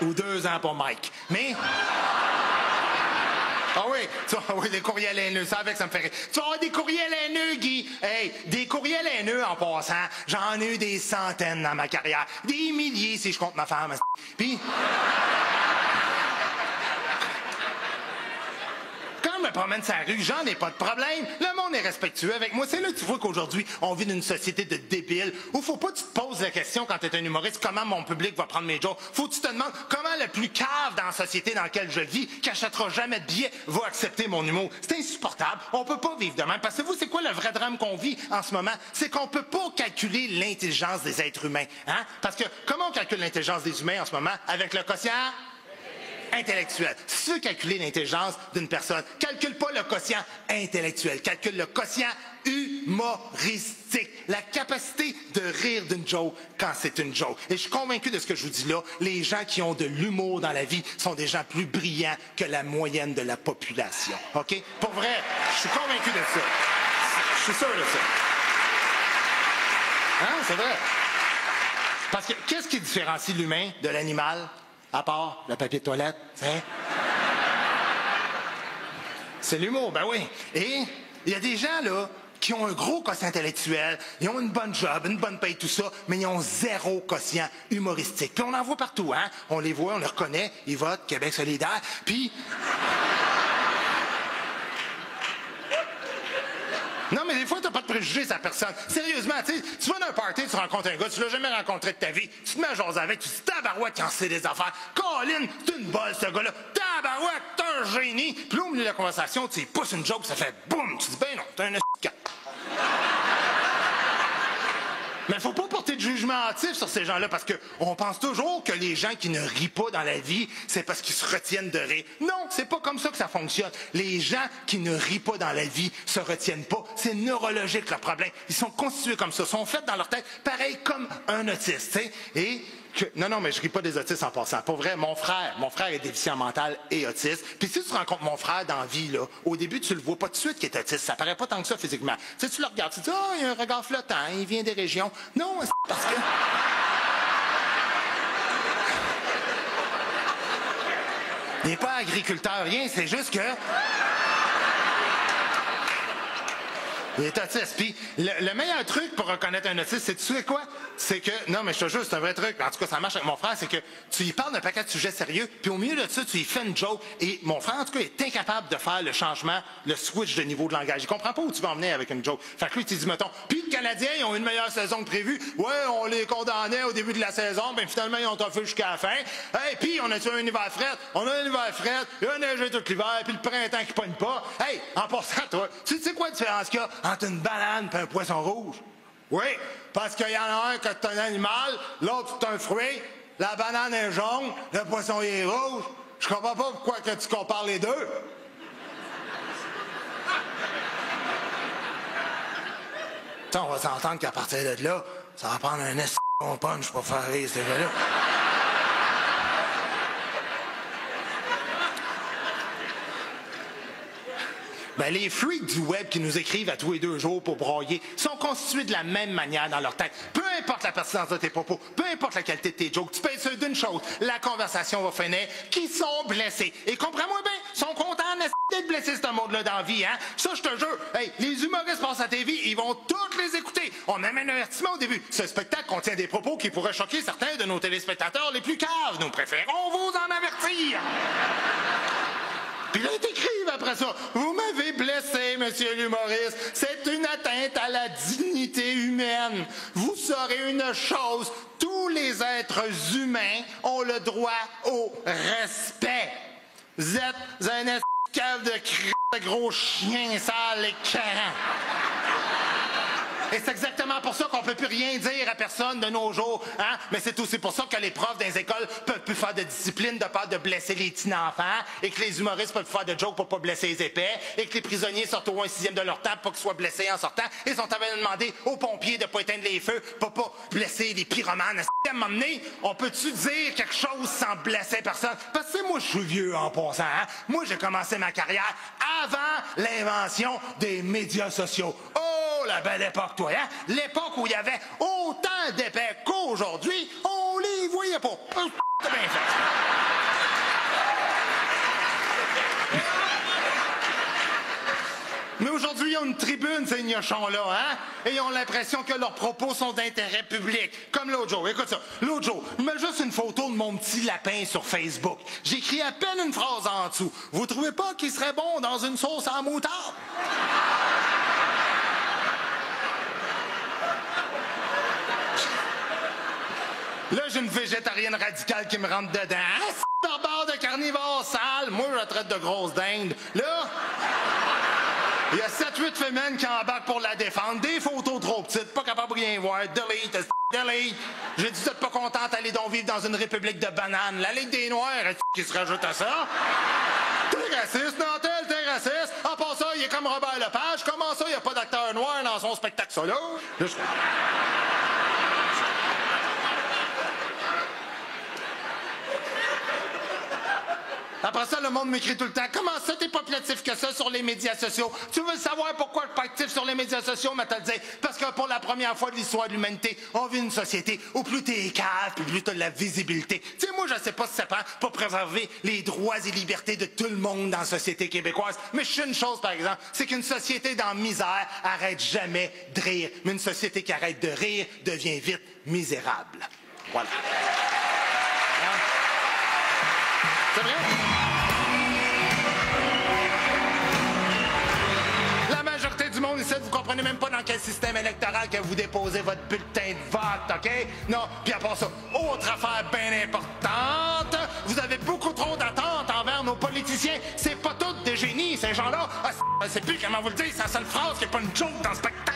Ou 2 ans pour Mike. Mais... Ah oui, les courriels haineux, ça avec, ça me fait rire. Tu vas avoir des courriels haineux, Guy. Hey, des courriels haineux en passant. J'en ai eu des centaines dans ma carrière. Des milliers si je compte ma femme. Puis... Quand je me promène sur la rue, j'en ai pas de problème. Le monde est respectueux avec moi. C'est là que tu vois qu'aujourd'hui, on vit dans une société de débiles où faut pas que tu te poses la question quand tu es un humoriste, comment mon public va prendre mes jokes. Faut que tu te demandes comment le plus cave dans la société dans laquelle je vis, qui achètera jamais de billets, va accepter mon humour. C'est insupportable. On peut pas vivre de même. Parce que vous, c'est quoi le vrai drame qu'on vit en ce moment? C'est qu'on peut pas calculer l'intelligence des êtres humains. Hein? Parce que comment on calcule l'intelligence des humains en ce moment? Avec le quotient intellectuel. Si tu veux calculer l'intelligence d'une personne, calcule pas le quotient intellectuel, calcule le quotient humoristique, la capacité de rire d'une joke quand c'est une joke. Et je suis convaincu de ce que je vous dis là, les gens qui ont de l'humour dans la vie sont des gens plus brillants que la moyenne de la population. OK? Pour vrai, je suis convaincu de ça. Je suis sûr de ça. Hein? C'est vrai. Parce que qu'est-ce qui différencie l'humain de l'animal? À part le papier de toilette, hein? C'est l'humour, ben oui. Et il y a des gens, là, qui ont un gros quotient intellectuel, ils ont une bonne job, une bonne paye, tout ça, mais ils ont 0 quotient humoristique. Puis on en voit partout, hein? On les voit, on les reconnaît, ils votent Québec solidaire, puis... Non, mais des fois, t'as pas de préjugés sur la personne. Sérieusement, tu vas dans un party, tu rencontres un gars, tu l'as jamais rencontré de ta vie, tu te mets à jaser avec, tu te dis tabarouette qui en sait des affaires. Colin, c'est une bolle, ce gars-là. Tabarouette, t'es un génie. Puis là, au milieu de la conversation, tu pousses une joke, ça fait boum. Tu dis, ben non, t'es un Mais faut pas porter de jugement hâtif sur ces gens-là parce qu'on pense toujours que les gens qui ne rient pas dans la vie, c'est parce qu'ils se retiennent de rire. Non, c'est pas comme ça que ça fonctionne. Les gens qui ne rient pas dans la vie se retiennent pas. C'est neurologique le problème. Ils sont constitués comme ça, sont faits dans leur tête, pareil comme un autiste, tu sais. Et non, mais je ris pas des autistes en passant. Pour vrai, mon frère est déficient mental et autiste. Puis si tu rencontres mon frère dans la vie, là, au début, tu le vois pas tout de suite qu'il est autiste. Ça paraît pas tant que ça physiquement. Tu sais, tu le regardes, tu te dis, oh, il a un regard flottant, il vient des régions. Non, c'est parce que... Il n'est pas agriculteur, rien, c'est juste que... Il est autiste. Puis le meilleur truc pour reconnaître un autiste, c'est tu sais quoi? C'est que, non, mais je te jure, c'est un vrai truc. En tout cas, ça marche avec mon frère, c'est que tu lui parles d'un paquet de sujets sérieux, puis au milieu de ça, tu lui fais une joke. Et mon frère, en tout cas, est incapable de faire le changement, le switch de niveau de langage. Il comprend pas où tu vas en venir avec une joke. Fait que lui, tu dis, mettons, puis les Canadiens, ils ont une meilleure saison que prévu. Ouais, on les condamnait au début de la saison, ben finalement, ils ont toffé jusqu'à la fin. Hey, puis on a-tu un hiver fret? On a un hiver fret, il a neigé tout l'hiver, puis le printemps qui pogne pas. Hey, en passant, toi, tu sais quoi la différence qu'il y a entre une banane et un poisson rouge? Oui, parce qu'il y en a un que c'est un animal, l'autre c'est un fruit, la banane est jaune, le poisson est rouge. Je comprends pas pourquoi que tu compares les deux. T'sais, on va s'entendre qu'à partir de là, ça va prendre un bon punch pour faire rire ces gars-là. Ben, les freaks du web qui nous écrivent à tous les 2 jours pour broyer sont constitués de la même manière dans leur tête. Peu importe la pertinence de tes propos, peu importe la qualité de tes jokes, tu peux être sûr d'une chose, la conversation va finir, qu'ils sont blessés. Et comprends-moi bien, sont contents d'être blessés, ce monde-là, dans la vie, hein? Ça, je te jure. Hey, les humoristes passent à TV, ils vont tous les écouter. On amène un avertissement au début. Ce spectacle contient des propos qui pourraient choquer certains de nos téléspectateurs les plus caves. Nous préférons vous en avertir. Puis là, ils écrivent après ça. Vous m'avez blessé, monsieur l'humoriste. C'est une atteinte à la dignité humaine. Vous saurez une chose. Tous les êtres humains ont le droit au respect. Vous êtes un esclave de gros chien sale et carrant. Et c'est exactement pour ça qu'on peut plus rien dire à personne de nos jours, hein? Mais c'est aussi pour ça que les profs dans les écoles peuvent plus faire de discipline de peur de blesser les petits enfants, et que les humoristes peuvent faire de jokes pour pas blesser les épais, et que les prisonniers sortent au 1/6 de leur temps pour qu'ils soient blessés en sortant, et sont en train de demander aux pompiers de pas éteindre les feux pour pas blesser les pyromanes. À un moment donné, on peut-tu dire quelque chose sans blesser personne? Parce que moi, je suis vieux en passant, hein? Moi, j'ai commencé ma carrière avant l'invention des médias sociaux. Oh, la belle époque, toi, hein? L'époque où il y avait autant d'épais qu'aujourd'hui, on les voyait pas. C'est bien fait. Mais aujourd'hui, il y a une tribune, ces gnochons-là, hein? Et ils ont l'impression que leurs propos sont d'intérêt public. Comme l'autre jour, écoute ça. L'autre jour, je mets juste une photo de mon petit lapin sur Facebook. J'écris à peine une phrase en dessous. Vous trouvez pas qu'il serait bon dans une sauce à moutarde? Là, j'ai une végétarienne radicale qui me rentre dedans. Ah, c'est barbare de carnivore sale. Moi, je la traite de grosse dinde. Là, il y a 7-8 femmes qui embarquent pour la défendre. Des photos trop petites, pas capable de rien voir. Delete, delete. J'ai dit, vous êtes pas contente, allez donc vivre dans une république de bananes. La Ligue des Noirs, qui se rajoute à ça. T'es raciste, Nantel, t'es raciste. En passant, il est comme Robert Lepage. Comment ça, il n'y a pas d'acteur noir dans son spectacle solo? Là, après ça, le monde m'écrit tout le temps. Comment ça, t'es pas plus actif que ça sur les médias sociaux? Tu veux savoir pourquoi je suis pas actif sur les médias sociaux? Mais te le dire. Parce que pour la première fois de l'histoire de l'humanité, on vit une société où plus t'es calme, plus t'as de la visibilité. Tu sais, moi, je sais pas si ça prend pour préserver les droits et libertés de tout le monde dans la société québécoise. Mais je sais une chose, par exemple, c'est qu'une société dans la misère arrête jamais de rire. Mais une société qui arrête de rire devient vite misérable. Voilà. Hein? C'est vrai? La majorité du monde ici, vous comprenez même pas dans quel système électoral que vous déposez votre bulletin de vote, OK? Non, puis à part ça, autre affaire bien importante, vous avez beaucoup trop d'attentes envers nos politiciens. C'est pas tous des génies, ces gens-là. Ah, je sais plus comment vous le dire, c'est la seule phrase qui est pas une joke dans le spectacle.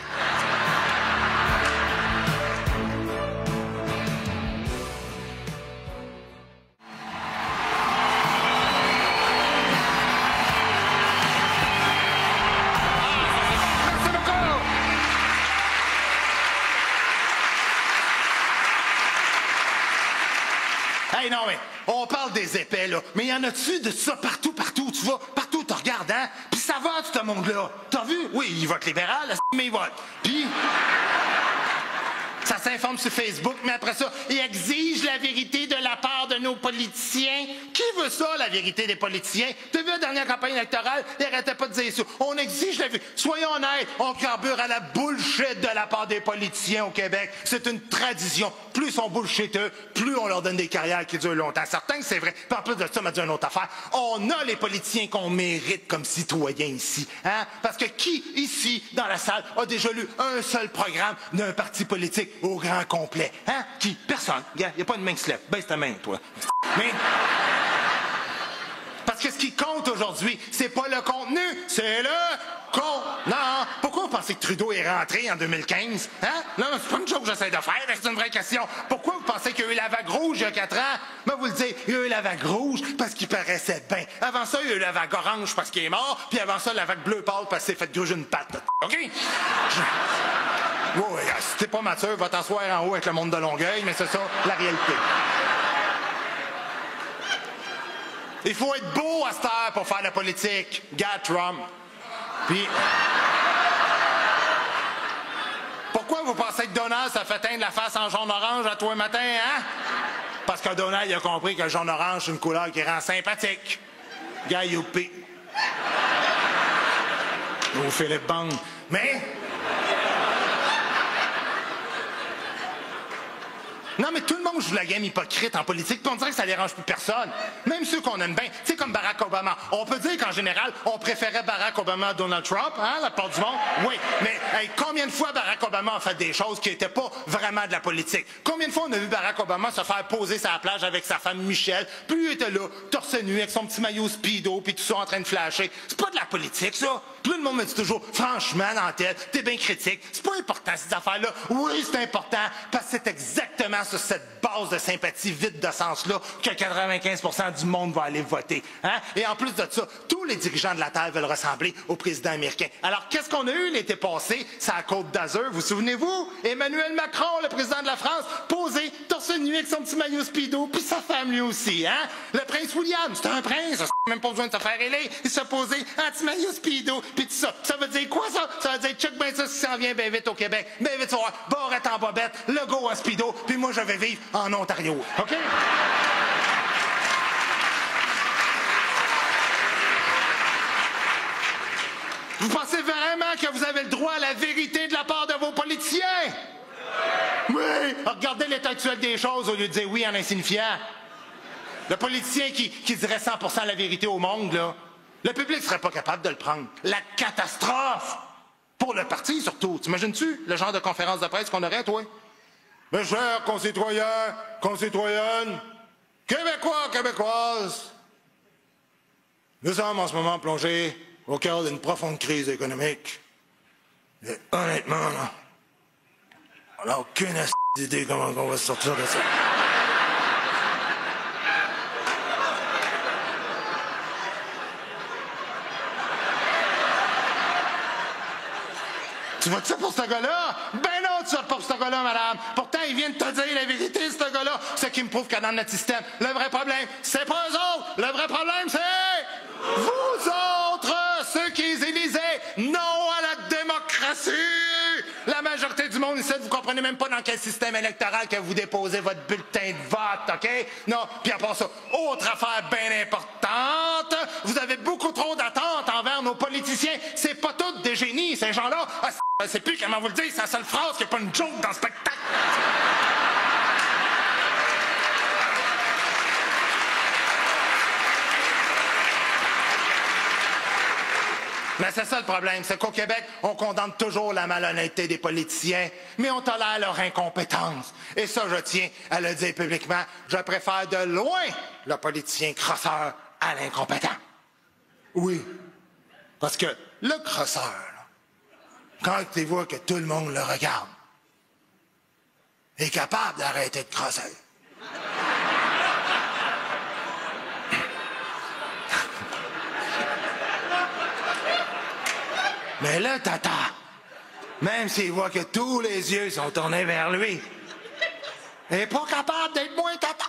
Hey, non, mais on parle des épais, là. Mais y en a-tu de ça partout, tu vois? Partout, tu regardes, hein? Puis ça vote, ce monde-là. T'as vu? Oui, il vote libéral, mais il vote. Puis, ça s'informe sur Facebook, mais après ça, il exige la vérité de la part de nos politiciens. Qui veut ça, la vérité des politiciens? T'as vu la dernière campagne électorale? Ils arrêtaient pas de dire ça. On exige la vérité. Soyons honnêtes, on carbure à la bullshit de la part des politiciens au Québec. C'est une tradition. Plus ils sont bullshiteux, plus on leur donne des carrières qui durent longtemps. Certains, c'est vrai. Puis en plus de ça, m'a dit une autre affaire. On a les politiciens qu'on mérite comme citoyens ici. Hein? Parce que qui, ici, dans la salle, a déjà lu un seul programme d'un parti politique au grand complet? Hein? Qui? Personne. Il n'y a pas une main qui se lève. Baisse ta main, toi. Mais... Parce que ce qui compte aujourd'hui, c'est pas le contenu, c'est le contenant. Pourquoi vous pensez que Trudeau est rentré en 2015? Hein? Non, c'est pas une joke que j'essaie de faire, c'est une vraie question. Pourquoi vous pensez qu'il y a eu la vague rouge il y a 4 ans? Moi, vous le dites, il y a eu la vague rouge parce qu'il paraissait bien. Avant ça, il y a eu la vague orange parce qu'il est mort, puis avant ça, la vague bleu pâle parce qu'il s'est fait gruger une patte. OK? Oui, si t'es pas mature, va t'asseoir en haut avec le monde de Longueuil, mais c'est ça, la réalité. Il faut être beau à cette heure pour faire la politique. Gars, Trump. Puis... Pourquoi vous pensez que Donald, ça fait teindre la face en jaune-orange à toi le matin, hein? Parce que Donald, il a compris que le jaune-orange, c'est une couleur qui rend sympathique. Guy Youpi. Ou Philippe Bang. Mais... Non, mais tout le monde joue la game hypocrite en politique, puis on dirait que ça dérange plus personne. Même ceux qu'on aime bien, tu sais, comme Barack Obama. On peut dire qu'en général, on préférait Barack Obama à Donald Trump, hein, la part du monde? Oui, mais hey, combien de fois Barack Obama a fait des choses qui n'étaient pas vraiment de la politique? Combien de fois on a vu Barack Obama se faire poser sur la plage avec sa femme Michelle, puis lui était là, torse nu, avec son petit maillot speedo, puis tout ça en train de flasher? C'est pas de la politique, ça! Tout le monde me dit toujours, franchement, dans la tête, t'es bien critique. C'est pas important, ces affaires-là. Oui, c'est important, parce que c'est exactement sur cette base de sympathie vide de sens-là que 95% du monde va aller voter. Hein? Et en plus de ça, tous les dirigeants de la Terre veulent ressembler au président américain. Alors, qu'est-ce qu'on a eu l'été passé? C'est à la Côte d'Azur, vous souvenez-vous? Emmanuel Macron, le président de la France, posé, torse nu avec son petit maillot speedo, puis sa femme lui aussi. Hein? Le prince William, c'est un prince, même pas besoin de se faire élire. Il s'est posé un petit maillot speedo, puis tout ça. Ça veut dire quoi, ça? Ça veut dire check ben ça, si ça s'en vient bien vite au Québec. Bien vite, ça va. Barrette en bobette, le go en speedo, puis moi, je vais vivre en Ontario. OK? Vous pensez vraiment que vous avez le droit à la vérité de la part de vos politiciens? Oui! Regardez l'état actuel des choses au lieu de dire oui en insignifiant. Le politicien qui dirait 100% la vérité au monde, là, le public ne serait pas capable de le prendre. La catastrophe! Pour le parti, surtout. T'imagines-tu le genre de conférence de presse qu'on aurait, toi? Mes chers concitoyens, concitoyennes, Québécois, Québécoises, nous sommes en ce moment plongés au cœur d'une profonde crise économique. Et honnêtement, là, on n'a aucune idée comment on va sortir de ça. Tu votes ça pour ce gars-là? Ben non, tu votes pas pour ce gars-là, madame. Pourtant, il vient de te dire la vérité, ce gars-là. Ce qui me prouve que dans notre système, le vrai problème, c'est pas eux autres. Le vrai problème, c'est vous autres, ceux qui les élisez. Non à la démocratie. La majorité du monde ici, vous comprenez même pas dans quel système électoral que vous déposez votre bulletin de vote, OK? Non, puis à part ça, autre affaire bien importante, vous avez beaucoup trop d'attentes envers nos politiciens. C'est pas tous des génies, ces gens-là. Je sais plus comment vous le dire, c'est la seule phrase qui n'est pas une joke dans le spectacle. Mais c'est ça le problème, c'est qu'au Québec, on condamne toujours la malhonnêteté des politiciens, mais on tolère leur incompétence. Et ça, je tiens à le dire publiquement, je préfère de loin le politicien crosseur à l'incompétent. Oui, parce que le crosseur, là, quand tu vois que tout le monde le regarde, est capable d'arrêter de crosser. Mais là, tata, même s'il voit que tous les yeux sont tournés vers lui, il n'est pas capable d'être moins tata.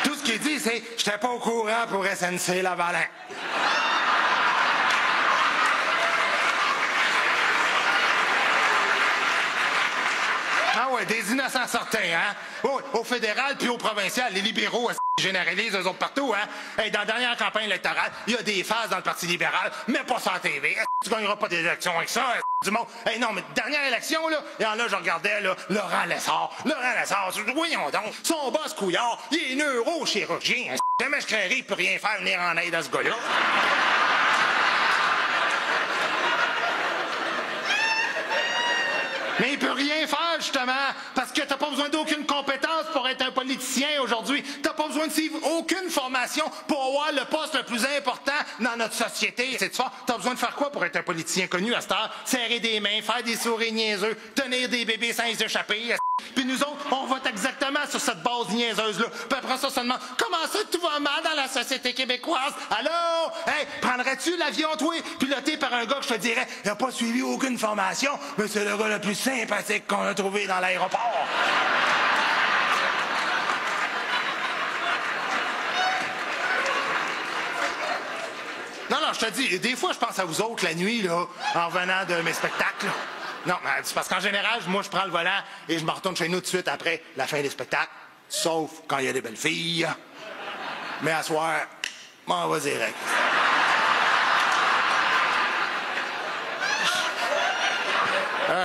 Tout ce qu'il dit, c'est « J'étais pas au courant pour SNC-Lavalin ». Ah ouais, des innocents sortaient, hein? Oh, au fédéral puis au provincial, les libéraux généralisent eux autres partout, hein? Hey, dans la dernière campagne électorale, il y a des phases dans le Parti libéral, mais pas sur la TV. Tu gagneras pas des élections avec ça, du monde. Hey, non, mais dernière élection, là, et là, je regardais, là, Laurent Lessard, voyons donc, son boss couillard, il est neurochirurgien. Jamais je créerais, il peut rien faire venir en aide à ce gars-là. Mais il peut rien faire, justement, parce que t'as pas besoin d'aucune compétence pour être un politicien aujourd'hui. T'as pas besoin de suivre aucune formation pour avoir le poste le plus important dans notre société. C'est fort. T'as besoin de faire quoi pour être un politicien connu à cette heure? Serrer des mains, faire des sourires niaiseux, tenir des bébés sans les échapper. Puis nous autres, on vote exactement sur cette base niaiseuse-là. Puis après ça, on se demande, comment ça tout va mal dans la société québécoise? Allô? Hey, prendrais-tu l'avion, toi, piloté par un gars que je te dirais, il a pas suivi aucune formation, mais c'est le gars le plus sympathique qu'on a trouvé dans l'aéroport. Non, je te dis, des fois, je pense à vous autres la nuit, là, en revenant de mes spectacles. Non, c'est parce qu'en général, moi, je prends le volant et je me retourne chez nous tout de suite après la fin des spectacles, sauf quand il y a des belles filles. Mais à soir, Bon, vas-y, direct.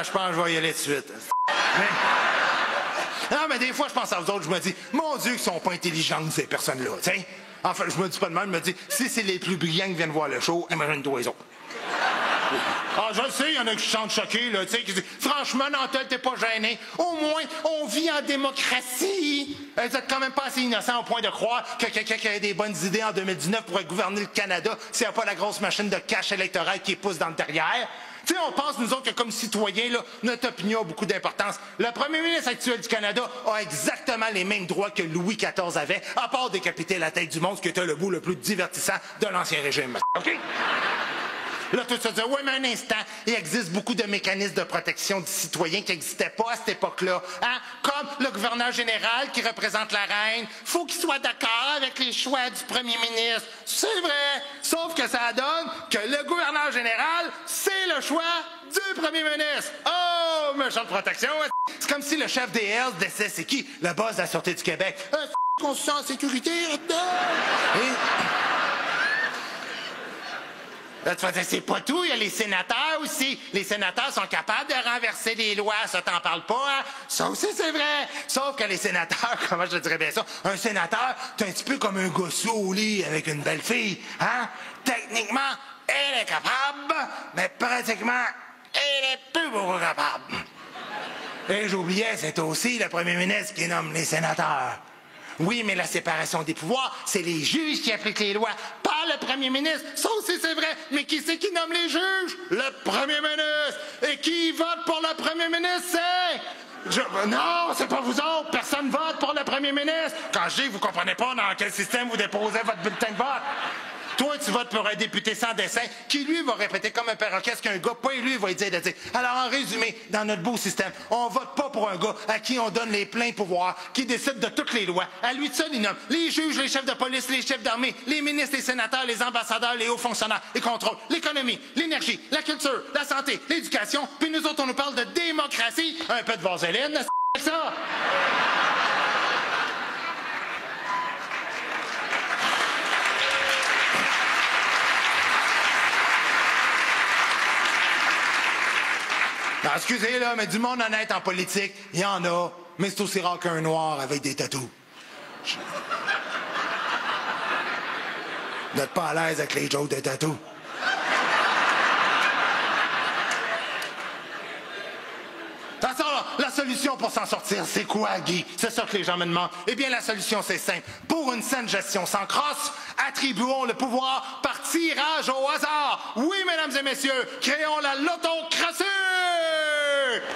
Je pense que je vais y aller tout de suite. Non, mais des fois, je pense à vous autres, je me dis, mon Dieu, qu'ils sont pas intelligentes, ces personnes-là, tu sais. Enfin, je me dis pas de même, je me dis, si c'est les plus brillants qui viennent voir le show, imagine-toi les autres. Ah, je le sais, il y en a qui se sentent choqués, là, tu sais, qui disent, franchement, Nantel, t'es pas gêné. Au moins, on vit en démocratie. Vous êtes quand même pas assez innocent au point de croire que quelqu'un qui a des bonnes idées en 2019 pourrait gouverner le Canada s'il n'y a pas la grosse machine de cash électoral qui pousse dans le derrière. Tu sais, on pense, nous autres, que comme citoyens, là, notre opinion a beaucoup d'importance. Le premier ministre actuel du Canada a exactement les mêmes droits que Louis XIV avait, à part décapiter la tête du monstre, qui était le bout le plus divertissant de l'Ancien Régime. OK? Là, tout ça dit, oui, mais un instant, il existe beaucoup de mécanismes de protection du citoyen qui n'existaient pas à cette époque-là. Hein? Comme le gouverneur général qui représente la reine, faut qu'il soit d'accord avec les choix du premier ministre. C'est vrai, sauf que ça donne que le gouverneur général, c'est le choix du premier ministre. Oh, méchante protection! C'est comme si le chef des Hells décès, c'est qui? Le boss de la Sûreté du Québec. Qu'on se sent en sécurité là-dedans? Là, tu vas dire, c'est pas tout, il y a les sénateurs aussi. Les sénateurs sont capables de renverser les lois, ça t'en parle pas, hein? Ça aussi, c'est vrai. Sauf que les sénateurs, comment je te dirais bien ça, un sénateur, c'est un petit peu comme un gossou au lit avec une belle fille, hein? Techniquement, elle est capable, mais pratiquement, elle est plus beaucoup capable. Et j'oubliais, c'est aussi le premier ministre qui nomme les sénateurs. Oui, mais la séparation des pouvoirs, c'est les juges qui appliquent les lois, pas le premier ministre. Ça aussi, c'est vrai. Mais qui c'est qui nomme les juges? Le premier ministre. Et qui vote pour le premier ministre, c'est... Non, c'est pas vous autres. Personne vote pour le premier ministre. Quand je dis, vous comprenez pas dans quel système vous déposez votre bulletin de vote. Toi, tu votes pour un député sans dessin qui, lui, va répéter comme un perroquet ce qu'un gars pas élu va lui dire de dire. Alors, en résumé, dans notre beau système, on vote pas pour un gars à qui on donne les pleins pouvoirs, qui décide de toutes les lois. À lui de seul, il nomme les juges, les chefs de police, les chefs d'armée, les ministres, les sénateurs, les ambassadeurs, les hauts fonctionnaires, les contrôles, l'économie, l'énergie, la culture, la santé, l'éducation. Puis nous autres, on nous parle de démocratie. Un peu de vaseline, c'est ça. Non, excusez, là, mais du monde honnête en politique, il y en a, mais c'est aussi rare qu'un noir avec des tatous. Vous n'êtes pas à l'aise avec les jokes de tatous. Attention, la solution pour s'en sortir, c'est quoi, Guy? C'est ça que les gens me demandent. Eh bien, la solution, c'est simple. Pour une saine gestion sans crosse, attribuons le pouvoir par tirage au hasard. Oui, mesdames et messieurs, créons la lotocratie!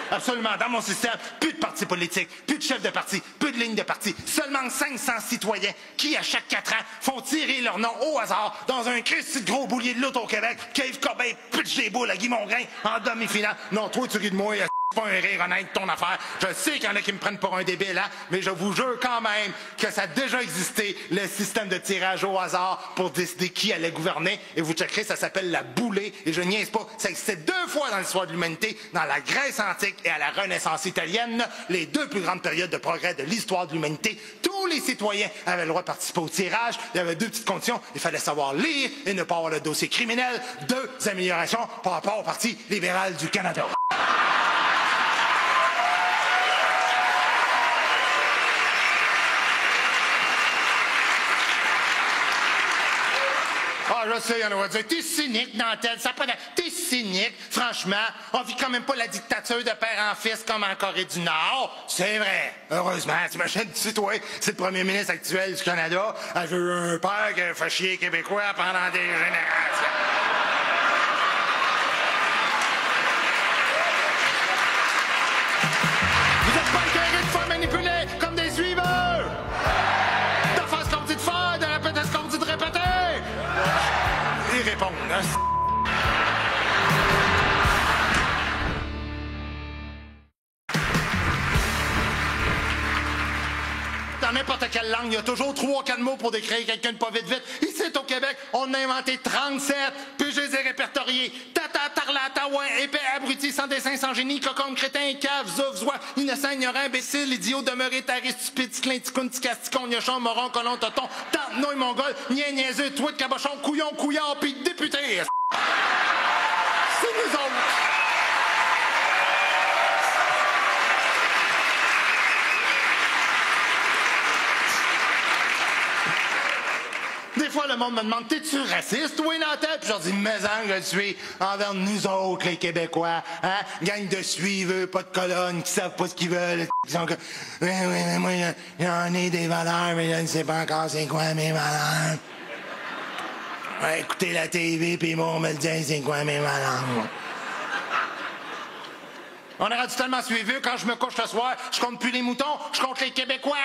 Absolument, dans mon système, plus de partis politiques, plus de chefs de parti, plus de lignes de parti, seulement 500 citoyens qui, à chaque 4 ans, font tirer leur nom au hasard dans un Christy de gros boulier de loto au Québec, Cave Cobain pitch des boules à Guy Mongrain en demi-finale. Non, toi, tu ris de moi, c'est pas un rire honnête, ton affaire. Je sais qu'il y en a qui me prennent pour un débile, hein, mais je vous jure quand même que ça a déjà existé, le système de tirage au hasard pour décider qui allait gouverner. Et vous checkerez, ça s'appelle la boulée. Et je niaise pas, ça existait 2 fois dans l'histoire de l'humanité, dans la Grèce antique et à la Renaissance italienne, les 2 plus grandes périodes de progrès de l'histoire de l'humanité. Tous les citoyens avaient le droit de participer au tirage. Il y avait 2 petites conditions. Il fallait savoir lire et ne pas avoir le dossier criminel. 2 améliorations par rapport au Parti libéral du Canada. Ah, je sais, on va dire, t'es cynique, Nantel, ça pas t'es cynique, franchement, on vit quand même pas la dictature de père en fils comme en Corée du Nord. C'est vrai, heureusement, t'imagines, tu sais, toi, c'est le premier ministre actuel du Canada, elle veut un père qui a fait chier les Québécois pendant des générations. Vous êtes pas écœurés de faire manipuler comme des suiveurs! De faire ce qu'on dit de faire, de répéter ce qu'on dit de répéter! Y répondre, hein? Dans n'importe quelle langue, il y a toujours 3-4 mots pour décrire quelqu'un de pas vite. Ici, au Québec, on a inventé 37, puis je les ai répertoriés. tarlata, ouais, épais, abruti, sans dessin, sans génie, cocon, crétin, cave, zouf, zoie, innocent, ignorant, imbécile, idiot, demeuré, taré, stupide, ticlin, ticoun, ticasticon, gnochon, moron, colon, toton, tante, nouille, mongol, niaiseux, tweet, cabochon, couillon, couillard, pis député. C'est nous autres. Des fois, le monde me demande, t'es-tu raciste, oui, dans la tête? Puis je leur dis, mais je le suis, envers nous autres, les Québécois, hein? Gang de suiveux, pas de colonnes, qui savent pas ce qu'ils veulent, qui sont comme, oui, mais moi, j'en ai des valeurs, mais je ne sais pas encore c'est quoi mes valeurs. Ouais, écoutez la TV, puis moi, on me le dit, c'est quoi mes valeurs. On est rendu tellement suiveux, quand je me couche le soir, je compte plus les moutons, je compte les Québécois.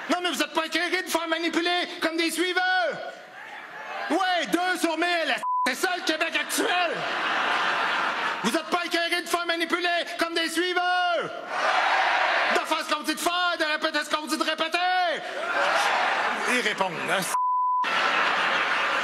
Non, mais vous êtes pas écœurés de faire manipuler comme des suiveurs! Ouais, 2 sur 1000! C'est ça le Québec actuel! Vous êtes pas écœurés de faire manipuler comme des suiveurs! De faire ce qu'on vous dit de faire, de répéter ce qu'on vous dit de répéter! Ils répondent, hein?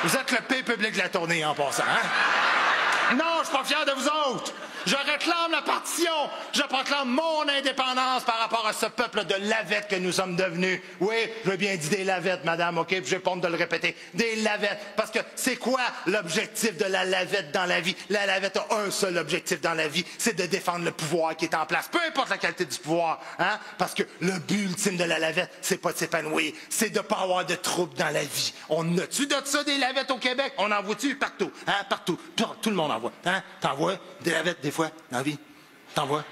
Vous êtes le pire public de la tournée en passant, hein? Non, je suis pas fier de vous autres! Je réclame la partition. Je proclame mon indépendance par rapport à ce peuple de lavettes que nous sommes devenus. Oui, je veux bien dire des lavettes, madame, OK? Puis je vais pas de le répéter. Des lavettes. Parce que c'est quoi l'objectif de la lavette dans la vie? La lavette a un seul objectif dans la vie, c'est de défendre le pouvoir qui est en place. Peu importe la qualité du pouvoir, hein? Parce que le but ultime de la lavette, c'est pas de s'épanouir, c'est de pas avoir de troubles dans la vie. On a-tu de ça des lavettes au Québec? On en voit-tu? Partout, hein? Partout. Tout le monde en voit, hein? T'en vois des lavettes des fois dans la vie? T'en vois?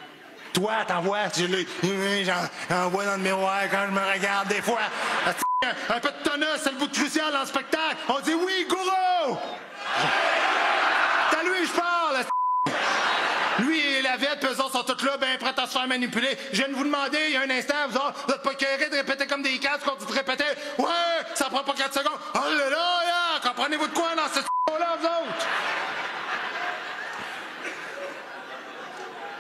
Toi, t'en vois? J'en vois dans le miroir quand je me regarde des fois. Un peu de tonneau, c'est le bout crucial dans le spectacle. On dit oui, gourou! C'est à lui je parle. Lui et la vette, puis eux autres sont tous là, bien prêts à se faire manipuler. Je viens de vous demander, il y a un instant, vous êtes pas écœurés de répéter comme des cats, qu'on dit de répéter. Ouais, ça prend pas 4 secondes. Oh là là, comprenez-vous de quoi dans ce là vous autres?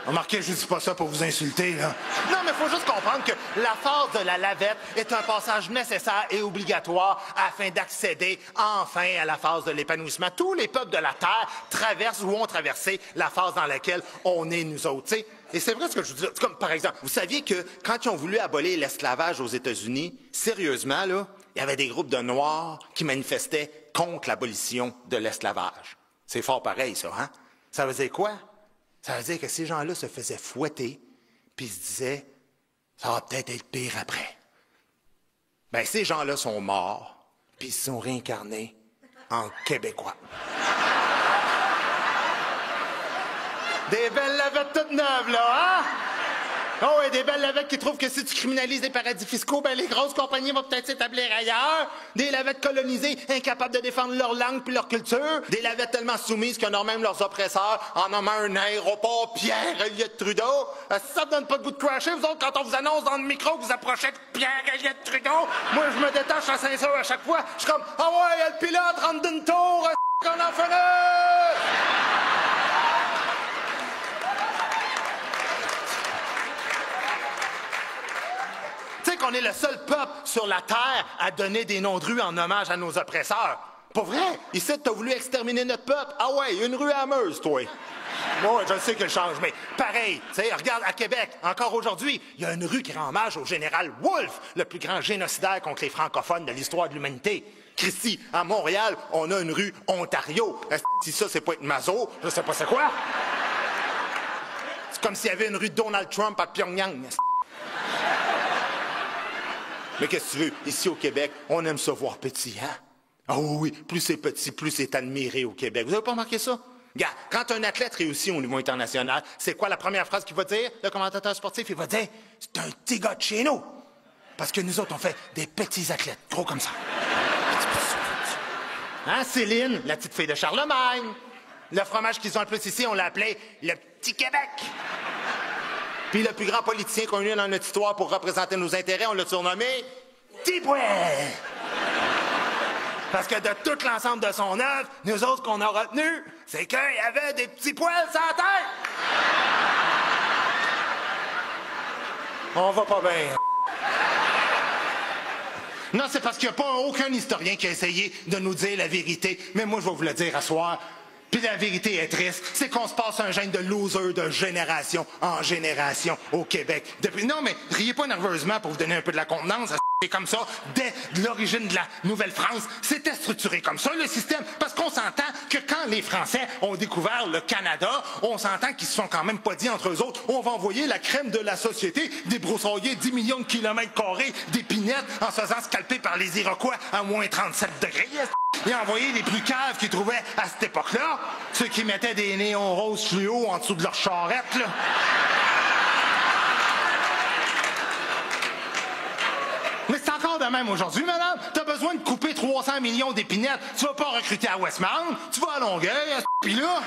Remarquez, je dis pas ça pour vous insulter, là. Non, mais faut juste comprendre que la phase de la lavette est un passage nécessaire et obligatoire afin d'accéder enfin à la phase de l'épanouissement. Tous les peuples de la Terre traversent ou ont traversé la phase dans laquelle on est nous autres, tu sais. Et c'est vrai ce que je vous dis. Comme, par exemple, vous saviez que quand ils ont voulu abolir l'esclavage aux États-Unis, sérieusement, là, il y avait des groupes de Noirs qui manifestaient contre l'abolition de l'esclavage. C'est fort pareil, ça, hein? Ça veut dire quoi? Ça veut dire que ces gens-là se faisaient fouetter, puis se disaient, ça va peut-être être pire après. Ben, ces gens-là sont morts, puis ils se sont réincarnés en Québécois. Des belles lavettes toutes neuves, là, hein? Oh, et des belles lavettes qui trouvent que si tu criminalises les paradis fiscaux, ben les grosses compagnies vont peut-être s'établir ailleurs. Des lavettes colonisées, incapables de défendre leur langue puis leur culture. Des lavettes tellement soumises qu'ils honorent même leurs oppresseurs en nommant un aéroport Pierre-Elliott Trudeau. Ça vous donne pas le goût de crasher, vous autres, quand on vous annonce dans le micro que vous approchez de Pierre-Elliott Trudeau? Moi, je me détache à Saint-Saur à chaque fois. Je suis comme, ah ouais, il y a le pilote rentre d'une tour, qu'on en fait là! Qu'on est le seul peuple sur la Terre à donner des noms de rues en hommage à nos oppresseurs. Pas vrai? Ici, t'as voulu exterminer notre peuple. Ah ouais, une rue à Meuse, toi. Moi, je sais qu'elle change, mais pareil. Tu sais, regarde, à Québec, encore aujourd'hui, il y a une rue qui rend hommage au général Wolfe, le plus grand génocidaire contre les francophones de l'histoire de l'humanité. Christy, à Montréal, on a une rue Ontario. Si ça, c'est pas être maso, je sais pas c'est quoi. C'est comme s'il y avait une rue Donald Trump à Pyongyang. Mais qu'est-ce que tu veux? Ici, au Québec, on aime ça voir petit, hein? Ah oui, plus c'est petit, plus c'est admiré au Québec. Vous avez pas remarqué ça? Regarde, quand un athlète réussit au niveau international, c'est quoi la première phrase qu'il va dire, le commentateur sportif? Il va dire, c'est un petit gars de chez nous. Parce que nous autres, on fait des petits athlètes, gros comme ça. Hein, Céline, la petite fille de Charlemagne. Le fromage qu'ils ont le plus ici, on l'a appelé le Petit Québec. Puis le plus grand politicien qu'on a eu dans notre histoire pour représenter nos intérêts, on l'a surnommé Tipouet. Parce que de tout l'ensemble de son œuvre, nous autres, qu'on a retenu, c'est qu'il y avait des petits poils sur la tête. On va pas bien. Non, c'est parce qu'il n'y a pas aucun historien qui a essayé de nous dire la vérité. Mais moi, je vais vous le dire à soir. Puis la vérité est triste, c'est qu'on se passe un gène de loser de génération en génération au Québec. Non, mais riez pas nerveusement pour vous donner un peu de la contenance. C'est comme ça, dès l'origine de la Nouvelle-France, c'était structuré comme ça, le système. Parce qu'on s'entend que quand les Français ont découvert le Canada, on s'entend qu'ils se sont quand même pas dit entre eux autres, on va envoyer la crème de la société, débroussailler 10 millions de kilomètres carrés d'épinettes en se faisant scalper par les Iroquois à moins 37 degrés. Ils ont envoyé les plus caves qu'ils trouvaient à cette époque-là, ceux qui mettaient des néons roses fluo en dessous de leur charrette, là. Mais c'est encore de même aujourd'hui, madame. T'as besoin de couper 300 millions d'épinettes. Tu vas pas recruter à Westmount, tu vas à Longueuil, puis là...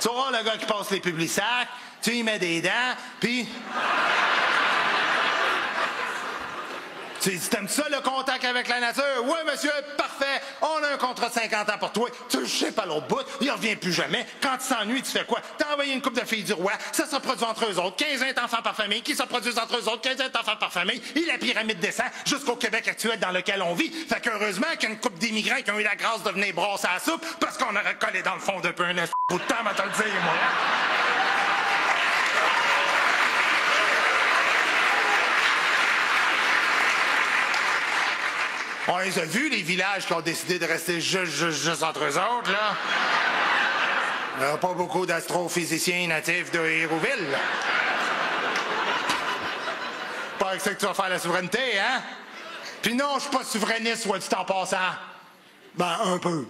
Tu vas voir le gars qui passe les publics-sacs, tu y mets des dents, puis... Tu dis, t'aimes ça, le contact avec la nature? Oui, monsieur, parfait. On a un contrat de 50 ans pour toi. Tu le sais pas l'autre bout. Il revient plus jamais. Quand tu s'ennuies, tu fais quoi? T'as envoyé une couple de filles du roi. Ça se reproduit entre eux autres. 15 enfants par famille qui se reproduisent entre eux autres. 15 enfants par famille. Et la pyramide descend jusqu'au Québec actuel dans lequel on vit. Fait qu'heureusement qu'il y a une couple d'immigrants qui ont eu la grâce de venir brasser à la soupe parce qu'on aurait collé dans le fond d'un peu un bout de temps, à te le dire, moi. On les a vus, les villages qui ont décidé de rester juste entre eux autres, là. Il n'y a pas beaucoup d'astrophysiciens natifs de Hérouville. Pas avec ça que tu vas faire la souveraineté, hein? Puis non, je suis pas souverainiste, soit dit en passant. Ben, un peu.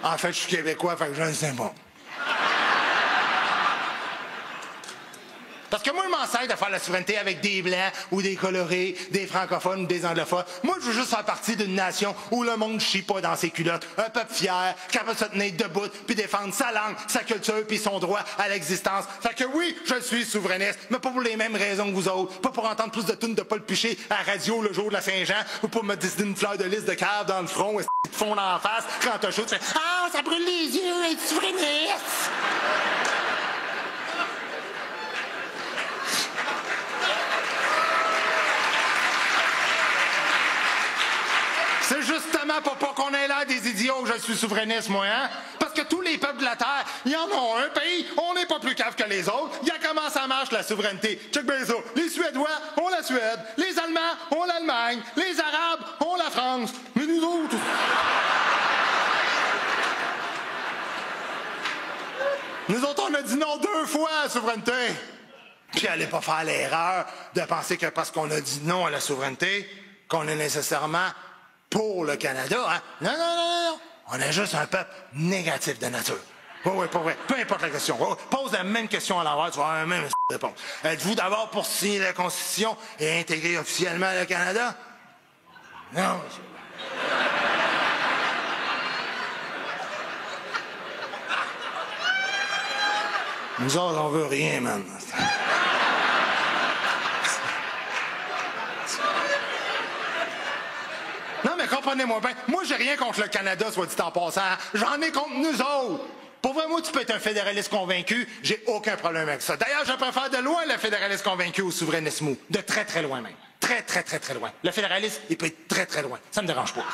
En fait, je suis québécois, fait que je ne sais pas. Parce que moi, je m'en sers de faire la souveraineté avec des Blancs ou des colorés, des francophones ou des anglophones. Moi, je veux juste faire partie d'une nation où le monde chie pas dans ses culottes. Un peuple fier, capable de se tenir debout puis défendre sa langue, sa culture puis son droit à l'existence. Fait que oui, je suis souverainiste, mais pas pour les mêmes raisons que vous autres. Pas pour entendre plus de tunes de Paul Piché à la radio le jour de la Saint-Jean ou pour me décider une fleur de lys de cave dans le front et de fond dans la face quand t'as chaud, tu fais « Ah, ça brûle les yeux, être souverainiste! » C'est justement pour pas qu'on ait l'air des idiots que je suis souverainiste, moi, hein? Parce que tous les peuples de la Terre, ils en ont un pays, on n'est pas plus cave que les autres. Il y a comment ça marche, la souveraineté. Check bien ça. Les Suédois ont la Suède, les Allemands ont l'Allemagne, les Arabes ont la France. Mais nous autres... Nous autres, on a dit non 2 fois à la souveraineté. Puis allez pas faire l'erreur de penser que parce qu'on a dit non à la souveraineté, qu'on est nécessairement pour le Canada, hein? Non, non, non, non. On est juste un peuple négatif de nature. Oui, pas vrai. Peu importe la question. Pose la même question à l'envers, tu vas avoir la même réponse. Êtes-vous d'abord pour signer la Constitution et intégrer officiellement le Canada? Non, monsieur. Nous autres, on veut rien, man. Non, mais comprenez-moi bien. Moi, j'ai rien contre le Canada, soit dit en passant. J'en ai contre nous autres. Pour vrai, moi, tu peux être un fédéraliste convaincu. J'ai aucun problème avec ça. D'ailleurs, je préfère de loin le fédéraliste convaincu au souverainisme mou. De très, très loin même. Très, très, très, très loin. Le fédéraliste, il peut être très, très loin. Ça me dérange pas.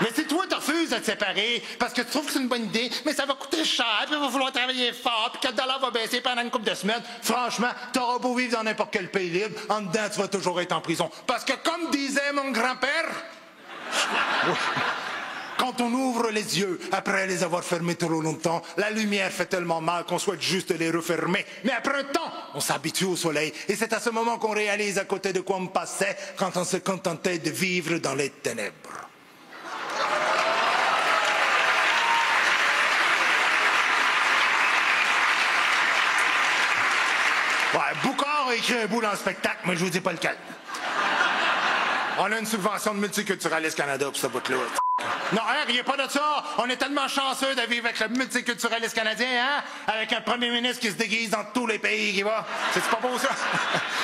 Mais si toi, tu refuses de te séparer parce que tu trouves que c'est une bonne idée, mais ça va coûter cher, puis il va falloir travailler fort, puis que le dollar va baisser pendant une couple de semaines, franchement, t'auras beau vivre dans n'importe quel pays libre, en dedans, tu vas toujours être en prison. Parce que comme disait mon grand-père, quand on ouvre les yeux après les avoir fermés trop longtemps, la lumière fait tellement mal qu'on souhaite juste les refermer. Mais après un temps, on s'habitue au soleil. Et c'est à ce moment qu'on réalise à côté de quoi on passait quand on se contentait de vivre dans les ténèbres. Ouais, Boucard a écrit un bout dans le spectacle, mais je vous dis pas lequel. On a une subvention de Multiculturaliste Canada pour ce bout-là. Non, hein, riez pas de ça. On est tellement chanceux de vivre avec le multiculturaliste canadien, hein? Avec un premier ministre qui se déguise dans tous les pays qui va. C'est pas beau, ça?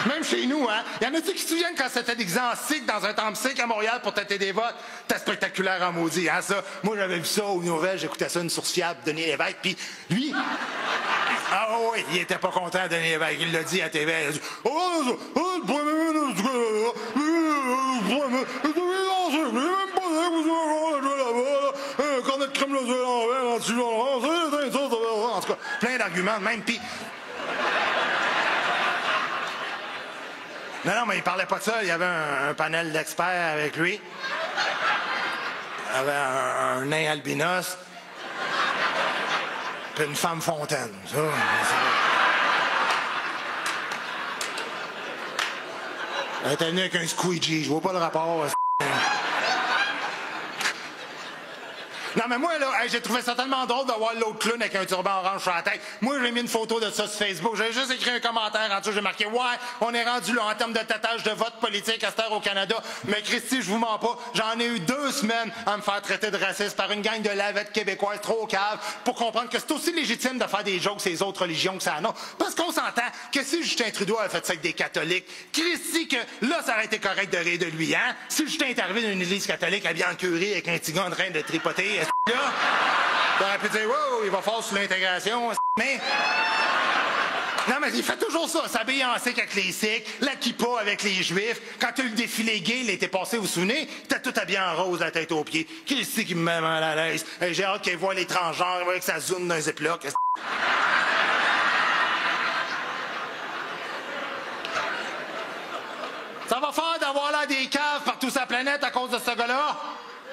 Même chez nous, hein? Y en a-tu qui se souviennent quand c'était déguisé en sikh dans un temple sikh à Montréal pour têter des votes? C'était spectaculaire en maudit, hein, ça? Moi, j'avais vu ça aux nouvelles, j'écoutais ça, une source fiable, Denis Lévesque, puis lui... Ah oui, il était pas content de Denis Lévesque. Il l'a dit à TV. Il a dit, en tout cas, plein d'arguments, même. Puis non, mais il parlait pas de ça. Il y avait un panel d'experts avec lui. Il y avait un nain albinos. Puis une femme fontaine. Ça, elle était venue avec un squeegee. Je vois pas le rapport. Non, mais moi, là, j'ai trouvé ça tellement drôle de voir l'autre clown avec un turban orange sur la tête. Moi, j'ai mis une photo de ça sur Facebook. J'ai juste écrit un commentaire en dessous. J'ai marqué, ouais, on est rendu là en termes de tâtage de vote politique à cette heure au Canada. Mais Christy, je vous mens pas, j'en ai eu 2 semaines à me faire traiter de raciste par une gang de lavettes québécoises trop caves pour comprendre que c'est aussi légitime de faire des jokes sur les autres religions que ça non. Parce qu'on s'entend que si Justin Trudeau avait fait ça avec des catholiques, Christy, que là, ça aurait été correct de rire de lui, hein? Si Justin est arrivé dans une église catholique habillé en curé avec un petit gars en train de tripoter, là, t'aurais pu dire, wow, il va fort sur l'intégration, mais. Non, mais il fait toujours ça, s'habiller en sikh avec les sikhs, la kippa avec les juifs. Quand tu as eu le défilé gay l'été passé, vous vous souvenez? T'as tout habillé en rose, la tête aux pieds. Qui c'est qui me met mal à l'aise? J'ai hâte qu'elle voit les transgenres avec sa zoom dans un ziploc. Ça va faire d'avoir là des caves partout sur la planète à cause de ce gars-là?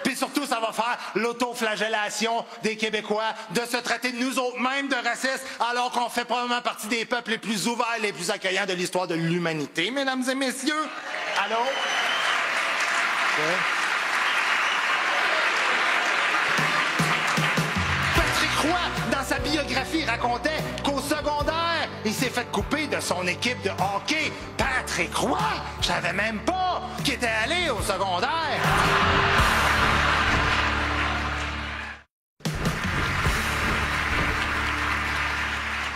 Puis surtout, ça va faire l'autoflagellation des Québécois de se traiter de nous autres mêmes de racistes alors qu'on fait probablement partie des peuples les plus ouverts et les plus accueillants de l'histoire de l'humanité, mesdames et messieurs. Allô? Okay. Patrick Roy, dans sa biographie, racontait qu'au secondaire, il s'est fait couper de son équipe de hockey. Patrick Roy, je savais même pas qu'il était allé au secondaire.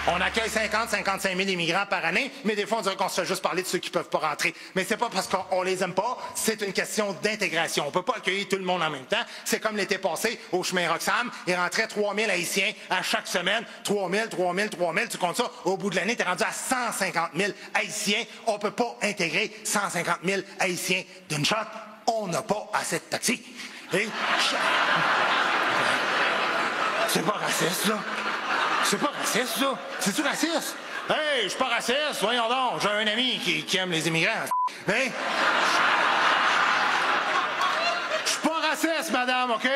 On accueille 50-55 000 immigrants par année, mais des fois, on dirait qu'on se fait juste parler de ceux qui ne peuvent pas rentrer. Mais c'est pas parce qu'on les aime pas, c'est une question d'intégration. On peut pas accueillir tout le monde en même temps. C'est comme l'été passé, au chemin Roxham, il rentrait 3 000 Haïtiens à chaque semaine. 3 000, 3 000, 3 000, tu comptes ça. Au bout de l'année, tu es rendu à 150 000 Haïtiens. On peut pas intégrer 150 000 Haïtiens d'une shot. On n'a pas assez de taxis. Et... C'est pas raciste, là. C'est pas raciste, ça. C'est-tu raciste? Hey, je suis pas raciste, voyons donc. J'ai un ami qui aime les immigrants. Hein? Je suis pas raciste, madame, OK?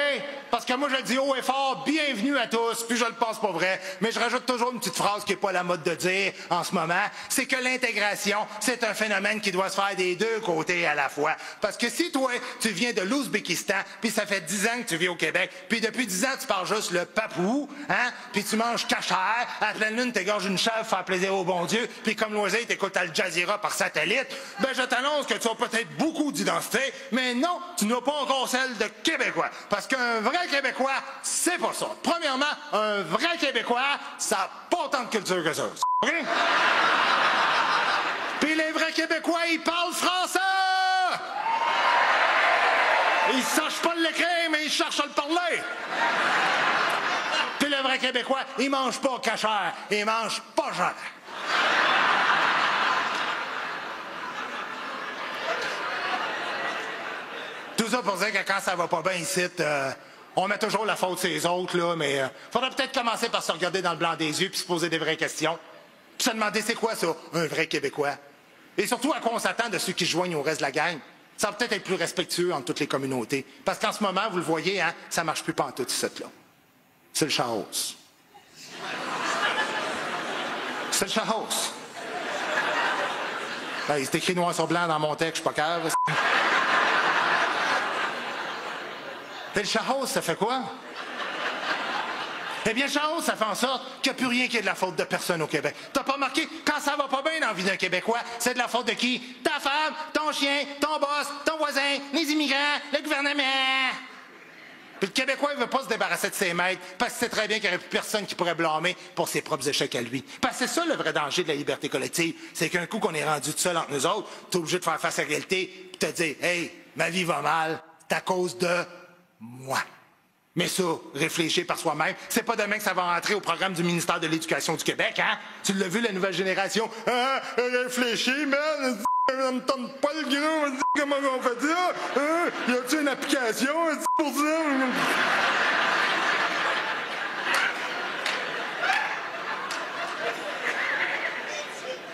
Parce que moi, je le dis haut et fort, bienvenue à tous, puis je le pense pas vrai, mais je rajoute toujours une petite phrase qui est pas la mode de dire en ce moment, c'est que l'intégration, c'est un phénomène qui doit se faire des deux côtés à la fois. Parce que si toi, tu viens de l'Ouzbékistan, puis ça fait 10 ans que tu vis au Québec, puis depuis 10 ans, tu parles juste le papou, hein, puis tu manges cachère, à pleine lune, t'égorges une chèvre, faire plaisir au bon Dieu, puis comme loisir, t'écoutes Al Jazeera par satellite, ben je t'annonce que tu as peut-être beaucoup d'identité, mais non, tu n'as pas encore celle de Québécois. Parce qu'un vrai Québécois, c'est pas ça. Premièrement, un vrai Québécois, ça n'a pas autant de culture que ça. OK? Puis les vrais Québécois, ils parlent français! Ils sachent pas l'écrire, mais ils cherchent à le parler. Puis le vrai Québécois, il mange pas cachère, il mange pas cher. Tout ça pour dire que quand ça va pas bien ici, on met toujours la faute sur les autres, là, mais faudrait peut-être commencer par se regarder dans le blanc des yeux puis se poser des vraies questions. Puis se demander c'est quoi ça, un vrai Québécois? Et surtout à quoi on s'attend de ceux qui se joignent au reste de la gang. Ça va peut-être être plus respectueux entre toutes les communautés. Parce qu'en ce moment, vous le voyez, hein, ça marche plus pantoute, cette là. C'est le chaos. C'est le chaos. Ben, c'est écrit noir sur blanc dans mon texte, je suis pas cave. Et le chaos, ça fait quoi? Eh bien, le chaos, ça fait en sorte qu'il n'y a plus rien qui est de la faute de personne au Québec. T'as pas remarqué, quand ça va pas bien dans la vie d'un Québécois, c'est de la faute de qui? Ta femme, ton chien, ton boss, ton voisin, les immigrants, le gouvernement. Puis le Québécois, il veut pas se débarrasser de ses maîtres, parce que c'est très bien qu'il n'y aurait plus personne qui pourrait blâmer pour ses propres échecs à lui. Parce que c'est ça le vrai danger de la liberté collective. C'est qu'un coup qu'on est rendu tout seul entre nous autres, t'es obligé de faire face à la réalité, puis te dire, hey, ma vie va mal, c'est à cause de moi. Mais ça, réfléchir par soi-même, c'est pas demain que ça va entrer au programme du ministère de l'Éducation du Québec, hein? Tu l'as vu, la nouvelle génération? Ah, réfléchis, man! Ça me tente pas le gros, comment on fait ça? Hein? Y a-tu une application pour ça?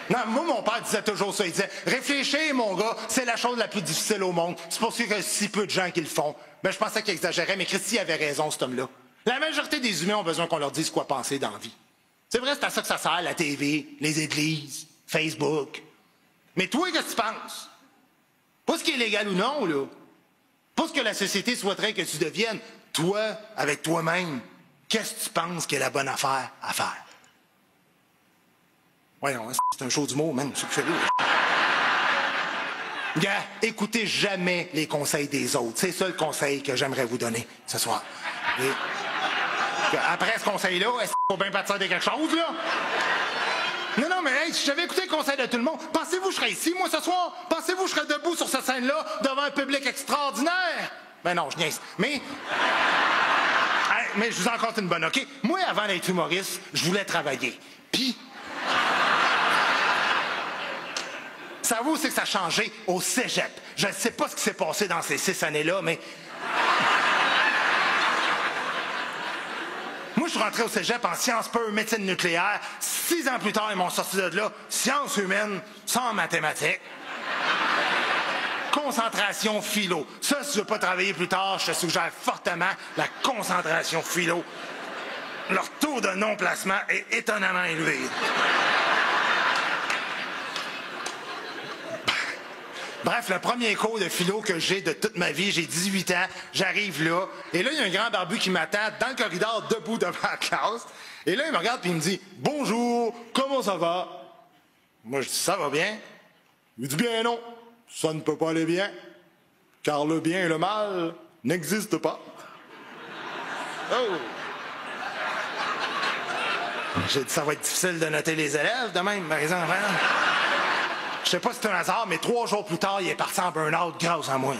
Non, moi, mon père disait toujours ça. Il disait, réfléchir, mon gars, c'est la chose la plus difficile au monde. C'est pour ça qu'il y a si peu de gens qui le font. Ben, je pensais qu'il exagérait, mais Christy avait raison, cet homme-là. La majorité des humains ont besoin qu'on leur dise quoi penser dans la vie. C'est vrai, c'est à ça que ça sert, la TV, les églises, Facebook. Mais toi, qu'est-ce que tu penses? Pas ce qui est légal ou non, là. Pas ce que la société souhaiterait que tu deviennes. Toi, avec toi-même, qu'est-ce que tu penses qu'est la bonne affaire à faire? Voyons, c'est un show d'humour, man. C'est ce que je fais là. Gars, écoutez jamais les conseils des autres. C'est ça le conseil que j'aimerais vous donner ce soir. Et après ce conseil-là, est-ce qu'il faut bien partir de quelque chose, là? Non, mais hey, si j'avais écouté le conseil de tout le monde, pensez-vous que je serais ici, moi, ce soir? Pensez-vous que je serais debout sur cette scène-là, devant un public extraordinaire? Ben non, je niaise. Mais... hey, mais je vous en compte une bonne, OK? Moi, avant d'être humoriste, je voulais travailler. Puis... savez-vous, c'est que ça a changé au cégep. Je ne sais pas ce qui s'est passé dans ces 6 années-là, mais... moi, je suis rentré au cégep en sciences pures, médecine nucléaire. 6 ans plus tard, ils m'ont sorti de là, sciences humaines, sans mathématiques. Concentration philo. Ça, si je ne veux pas travailler plus tard, je te suggère fortement la concentration philo. Leur taux de non-placement est étonnamment élevé. Bref, le premier cours de philo que j'ai de toute ma vie, j'ai 18 ans, j'arrive là, et là, il y a un grand barbu qui m'attend dans le corridor, debout devant la classe, et là, il me regarde puis il me dit « Bonjour, comment ça va? » Moi, je dis « Ça va bien. » Il me dit « Bien non, ça ne peut pas aller bien, car le bien et le mal n'existent pas. » Oh! J'ai dit « Ça va être difficile de noter les élèves de même, par exemple, hein? » Je sais pas si c'est un hasard, mais 3 jours plus tard, il est parti en burn-out grâce à moi.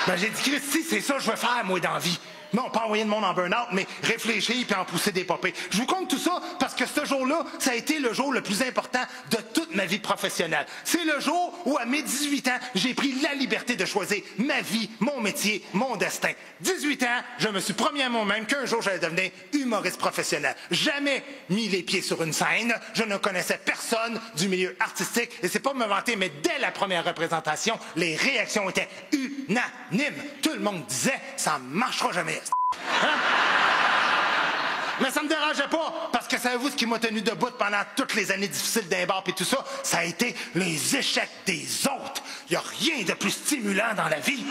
Ben, j'ai dit, Christy, c'est ça que je veux faire, moi, dans la vie. Non, pas envoyer le monde en burn-out, mais réfléchir puis en pousser des popées. Je vous compte tout ça parce que ce jour-là, ça a été le jour le plus important de toute ma vie professionnelle. C'est le jour où, à mes 18 ans, j'ai pris la liberté de choisir ma vie, mon métier, mon destin. 18 ans, je me suis promis à moi-même qu'un jour, j'allais devenir humoriste professionnel. Jamais mis les pieds sur une scène. Je ne connaissais personne du milieu artistique. Et c'est pas me vanter, mais dès la première représentation, les réactions étaient unanimes. Tout le monde disait, ça marchera jamais. Hein? Mais ça me dérangeait pas, parce que savez-vous ce qui m'a tenu debout pendant toutes les années difficiles d'un bar et tout ça? Ça a été les échecs des autres. Il n'y a rien de plus stimulant dans la vie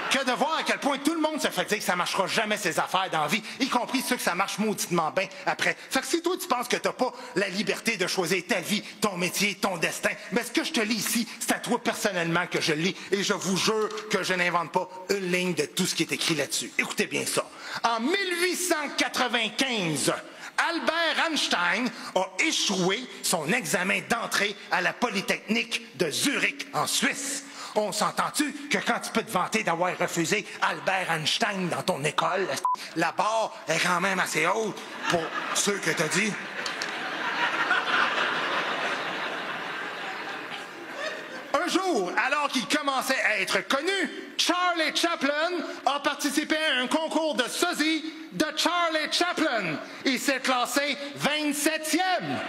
que de voir à quel point tout le monde se fait dire que ça ne marchera jamais ses affaires dans la vie, y compris ceux que ça marche mauditement bien après. Fait que si toi tu penses que tu n'as pas la liberté de choisir ta vie, ton métier, ton destin, mais ce que je te lis ici, c'est à toi personnellement que je lis, et je vous jure que je n'invente pas une ligne de tout ce qui est écrit là-dessus. Écoutez bien ça. En 1895, Albert Einstein a échoué son examen d'entrée à la Polytechnique de Zurich, en Suisse. On s'entend-tu que quand tu peux te vanter d'avoir refusé Albert Einstein dans ton école, la barre est quand même assez haute pour ceux que t'as dit? Un jour, alors qu'il commençait à être connu, Charlie Chaplin a participé à un concours de sosie de Charlie Chaplin. Il s'est classé 27e.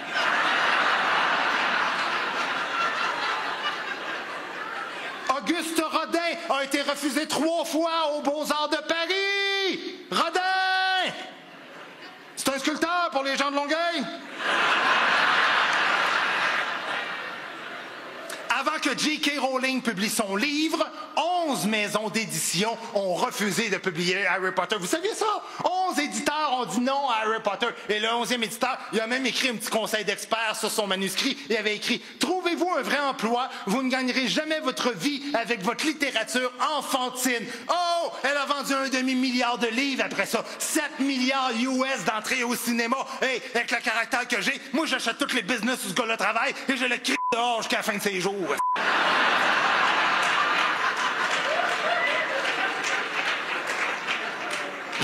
Auguste Rodin a été refusé 3 fois aux Beaux-Arts de Paris. Rodin! C'est un sculpteur pour les gens de Longueuil. Avant que J.K. Rowling publie son livre, 11 maisons d'édition ont refusé de publier Harry Potter. Vous saviez ça? 11 éditeurs ont dit non à Harry Potter. Et le 11e éditeur, il a même écrit un petit conseil d'experts sur son manuscrit. Il avait écrit « Trouvez-vous un vrai emploi, vous ne gagnerez jamais votre vie avec votre littérature enfantine. » Oh! Elle a vendu 1 demi-milliard de livres après ça. 7 milliards US d'entrées au cinéma. Hey, avec le caractère que j'ai, moi j'achète tous les business où ce gars-là travaille et je le crie dehors jusqu'à la fin de ses jours.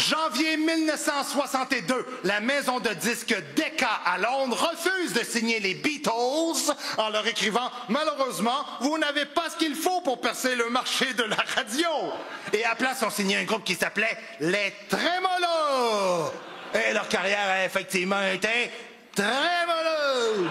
Janvier 1962, la maison de disques Decca à Londres refuse de signer les Beatles en leur écrivant « Malheureusement, vous n'avez pas ce qu'il faut pour percer le marché de la radio ». Et à la place, on signait un groupe qui s'appelait Les Tremolos. Et leur carrière a effectivement été très mollo.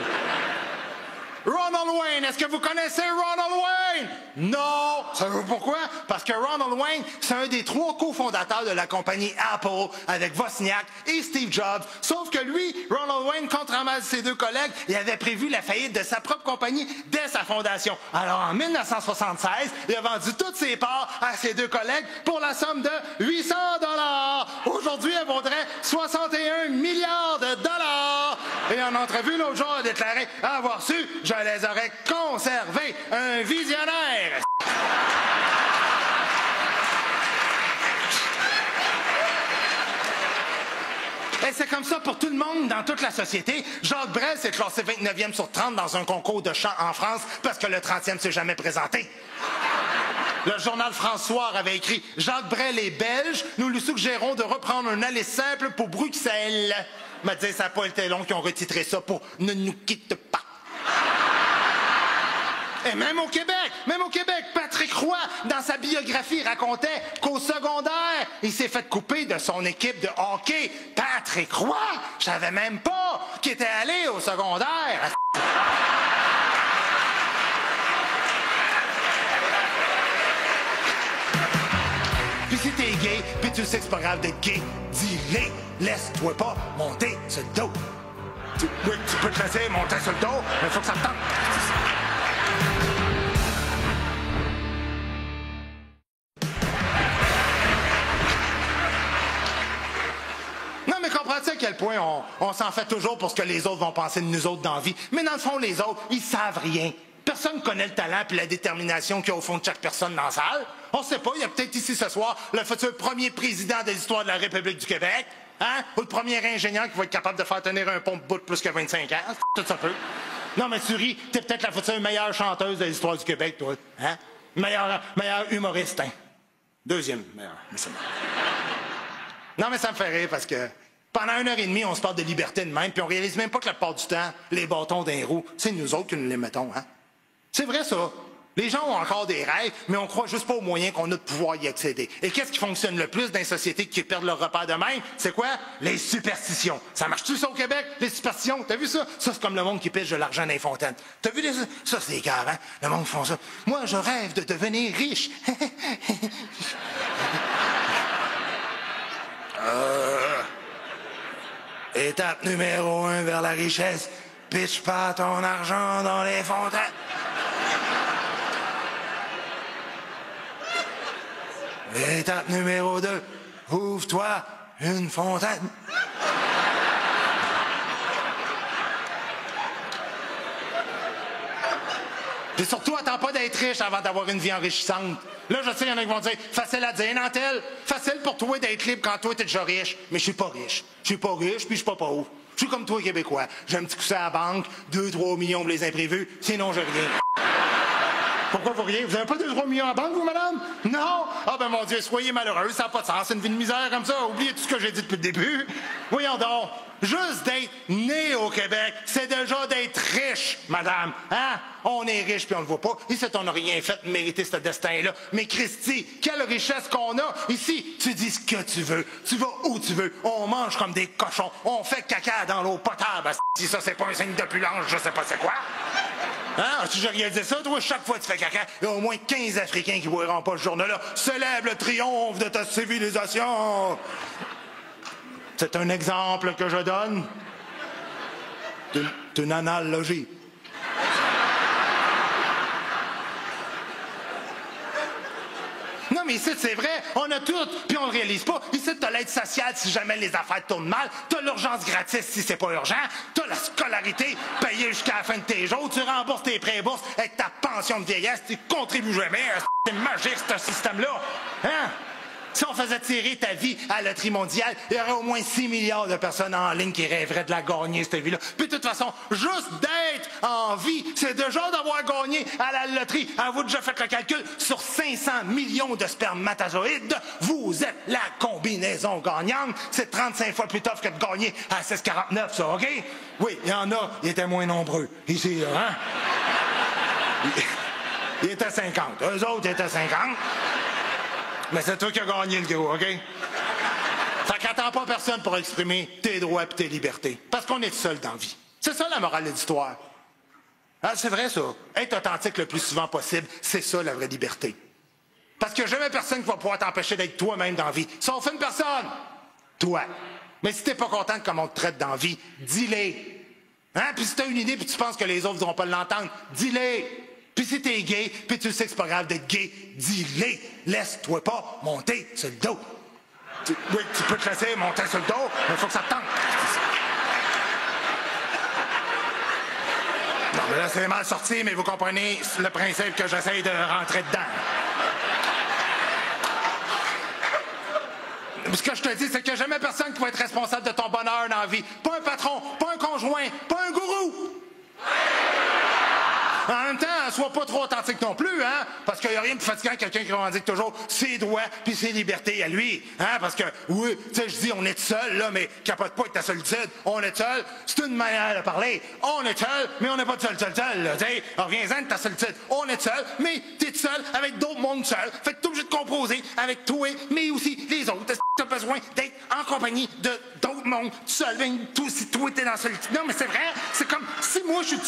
Ronald Wayne, est-ce que vous connaissez Ronald Wayne? Non! Savez-vous pourquoi? Parce que Ronald Wayne, c'est un des 3 cofondateurs de la compagnie Apple avec Wozniak et Steve Jobs. Sauf que lui, Ronald Wayne, contrairement à ses 2 collègues, il avait prévu la faillite de sa propre compagnie dès sa fondation. Alors en 1976, il a vendu toutes ses parts à ses 2 collègues pour la somme de 800 $. Aujourd'hui, elle vaudrait 61 milliards de dollars. Et en entrevue, l'autre jour, il a déclaré avoir su, je les aurais conservés. Un visionnaire. Et c'est comme ça pour tout le monde dans toute la société. Jacques Brel s'est classé 29e sur 30 dans un concours de chant en France parce que le 30e s'est jamais présenté. Le journal François avait écrit « Jacques Brel est belge, nous lui suggérons de reprendre un aller simple pour Bruxelles. » m'a dit, ça n'a pas été long qu'ils ont retitré ça pour « Ne nous quitte pas ». Et même au Québec, Patrick Roy, dans sa biographie, racontait qu'au secondaire, il s'est fait couper de son équipe de hockey. Patrick Roy, je savais même pas qu'il était allé au secondaire. Puis si t'es gay, puis tu sais que c'est pas grave d'être gay, dis-le. Laisse-toi pas monter sur le dos. Oui, tu peux te laisser monter sur le dos, mais il faut que ça te tente. Non, mais comprends-tu à quel point on s'en fait toujours pour ce que les autres vont penser de nous autres dans la vie? Mais dans le fond, les autres, ils savent rien. Personne ne connaît le talent et la détermination qu'il y a au fond de chaque personne dans la salle. On ne sait pas, il y a peut-être ici ce soir le futur premier président de l'histoire de la République du Québec. Hein? Ou le premier ingénieur qui va être capable de faire tenir un pont de bout de plus que 25 ans. Tout ça peut. Non, mais tu ris, t'es peut-être la future meilleure chanteuse de l'histoire du Québec, toi. Hein? Meilleur humoriste, hein? 2e meilleur. Non, mais ça me fait rire parce que pendant 1h30, on se parle de liberté de même, puis on réalise même pas que la plupart du temps, les bâtons d'un roue, c'est nous autres qui nous les mettons, hein? C'est vrai, ça. Les gens ont encore des rêves, mais on croit juste pas aux moyens qu'on a de pouvoir y accéder. Et qu'est-ce qui fonctionne le plus dans les sociétés qui perdent leur repère de même? C'est quoi? Les superstitions. Ça marche-tu, ça, au Québec? Les superstitions? T'as vu ça? Ça, c'est comme le monde qui pêche de l'argent dans les fontaines. T'as vu les... Ça, c'est écœurant, hein? Le monde font ça. Moi, je rêve de devenir riche. Étape numéro 1 vers la richesse. Pitche pas ton argent dans les fontaines. Étape numéro 2, ouvre-toi une fontaine. Puis surtout, attends pas d'être riche avant d'avoir une vie enrichissante. Là, je sais, il y en a qui vont dire, facile à dire, Nantel, facile pour toi d'être libre quand toi, t'es déjà riche. Mais je suis pas riche. Je suis pas riche, puis je suis pas pauvre. Je suis comme toi, Québécois. J'ai un petit coussin à la banque, 2-3 millions pour les imprévus, sinon j'ai rien. Pourquoi vous riez? Vous avez pas 2-3 millions à banque, vous, madame? Non? Ah ben mon Dieu, soyez malheureux, ça n'a pas de sens, c'est une vie de misère comme ça. Oubliez tout ce que j'ai dit depuis le début. Voyons donc, juste d'être né au Québec, c'est déjà d'être riche, madame. Hein? On est riche puis on le voit pas. Ici, on n'a rien fait de mériter ce destin-là. Mais Christy, quelle richesse qu'on a. Ici, tu dis ce que tu veux. Tu vas où tu veux. On mange comme des cochons. On fait caca dans l'eau potable. Si ça, c'est pas un signe d'opulence, je sais pas c'est quoi. Hein? As-tu déjà réalisé ça, toi? Chaque fois que tu fais caca, il y a au moins 15 Africains qui boiront pas ce journée-là. Célèbre le triomphe de ta civilisation! C'est un exemple que je donne d'une analogie. Non, mais ici, c'est vrai, on a tout, puis on le réalise pas. Ici, t'as l'aide sociale si jamais les affaires tournent mal, t'as l'urgence gratis si c'est pas urgent, t'as la scolarité payée jusqu'à la fin de tes jours, tu rembourses tes prêts bourses avec ta pension de vieillesse, tu contribues jamais. C'est magique, ce système-là. Hein? Si on faisait tirer ta vie à la loterie mondiale, il y aurait au moins 6 milliards de personnes en ligne qui rêveraient de la gagner, cette vie-là. Puis de toute façon, juste d'être en vie, c'est déjà d'avoir gagné à la loterie. Avez-vous déjà fait le calcul? Sur 500 millions de spermatozoïdes, vous êtes la combinaison gagnante. C'est 35 fois plus tough que de gagner à 6,49, ça, OK? Oui, il y en a, ils étaient moins nombreux. Ici, là, hein? Ils étaient 50. Eux autres, ils étaient 50. Mais c'est toi qui as gagné le gros, OK? Fait qu'attends pas personne pour exprimer tes droits et tes libertés. Parce qu'on est seul dans la vie. C'est ça la morale de l'histoire. Ah, c'est vrai, ça. Être authentique le plus souvent possible, c'est ça la vraie liberté. Parce qu'il n'y a jamais personne qui va pouvoir t'empêcher d'être toi-même dans la vie. Sauf une personne. Toi. Mais si t'es pas content de comment on te traite dans la vie, dis-les. Hein? Puis si t'as une idée puis tu penses que les autres ne voudront pas l'entendre, dis-les. Puis si t'es gay, puis tu sais que c'est pas grave d'être gay, dis-les. Laisse-toi pas monter sur le dos. Oui, tu peux te laisser monter sur le dos, mais il faut que ça te tente. Non, mais là, c'est mal sorti, mais vous comprenez le principe que j'essaye de rentrer dedans. Ce que je te dis, c'est qu'il n'y a jamais personne qui va être responsable de ton bonheur dans la vie. Pas un patron, pas un conjoint, pas un gourou. En même temps, sois pas trop authentique non plus, hein? Parce qu'il n'y a rien de plus fatigant que quelqu'un qui revendique toujours ses droits puis ses libertés à lui, hein? Parce que, oui, tu sais, je dis, on est seul, là, mais capote pas avec ta solitude. On est seul, c'est une manière de parler. On est seul, mais on n'est pas seul, là, tu sais. Reviens-en de ta solitude. On est seul, mais t'es seul avec d'autres mondes seuls. Fait que t'es obligé de composer avec toi, mais aussi les autres. T'as besoin d'être en compagnie de d'autres mondes, seul. Ben, toi, si toi, t'es dans la solitude. Non, mais c'est vrai, c'est comme si moi, je suis tout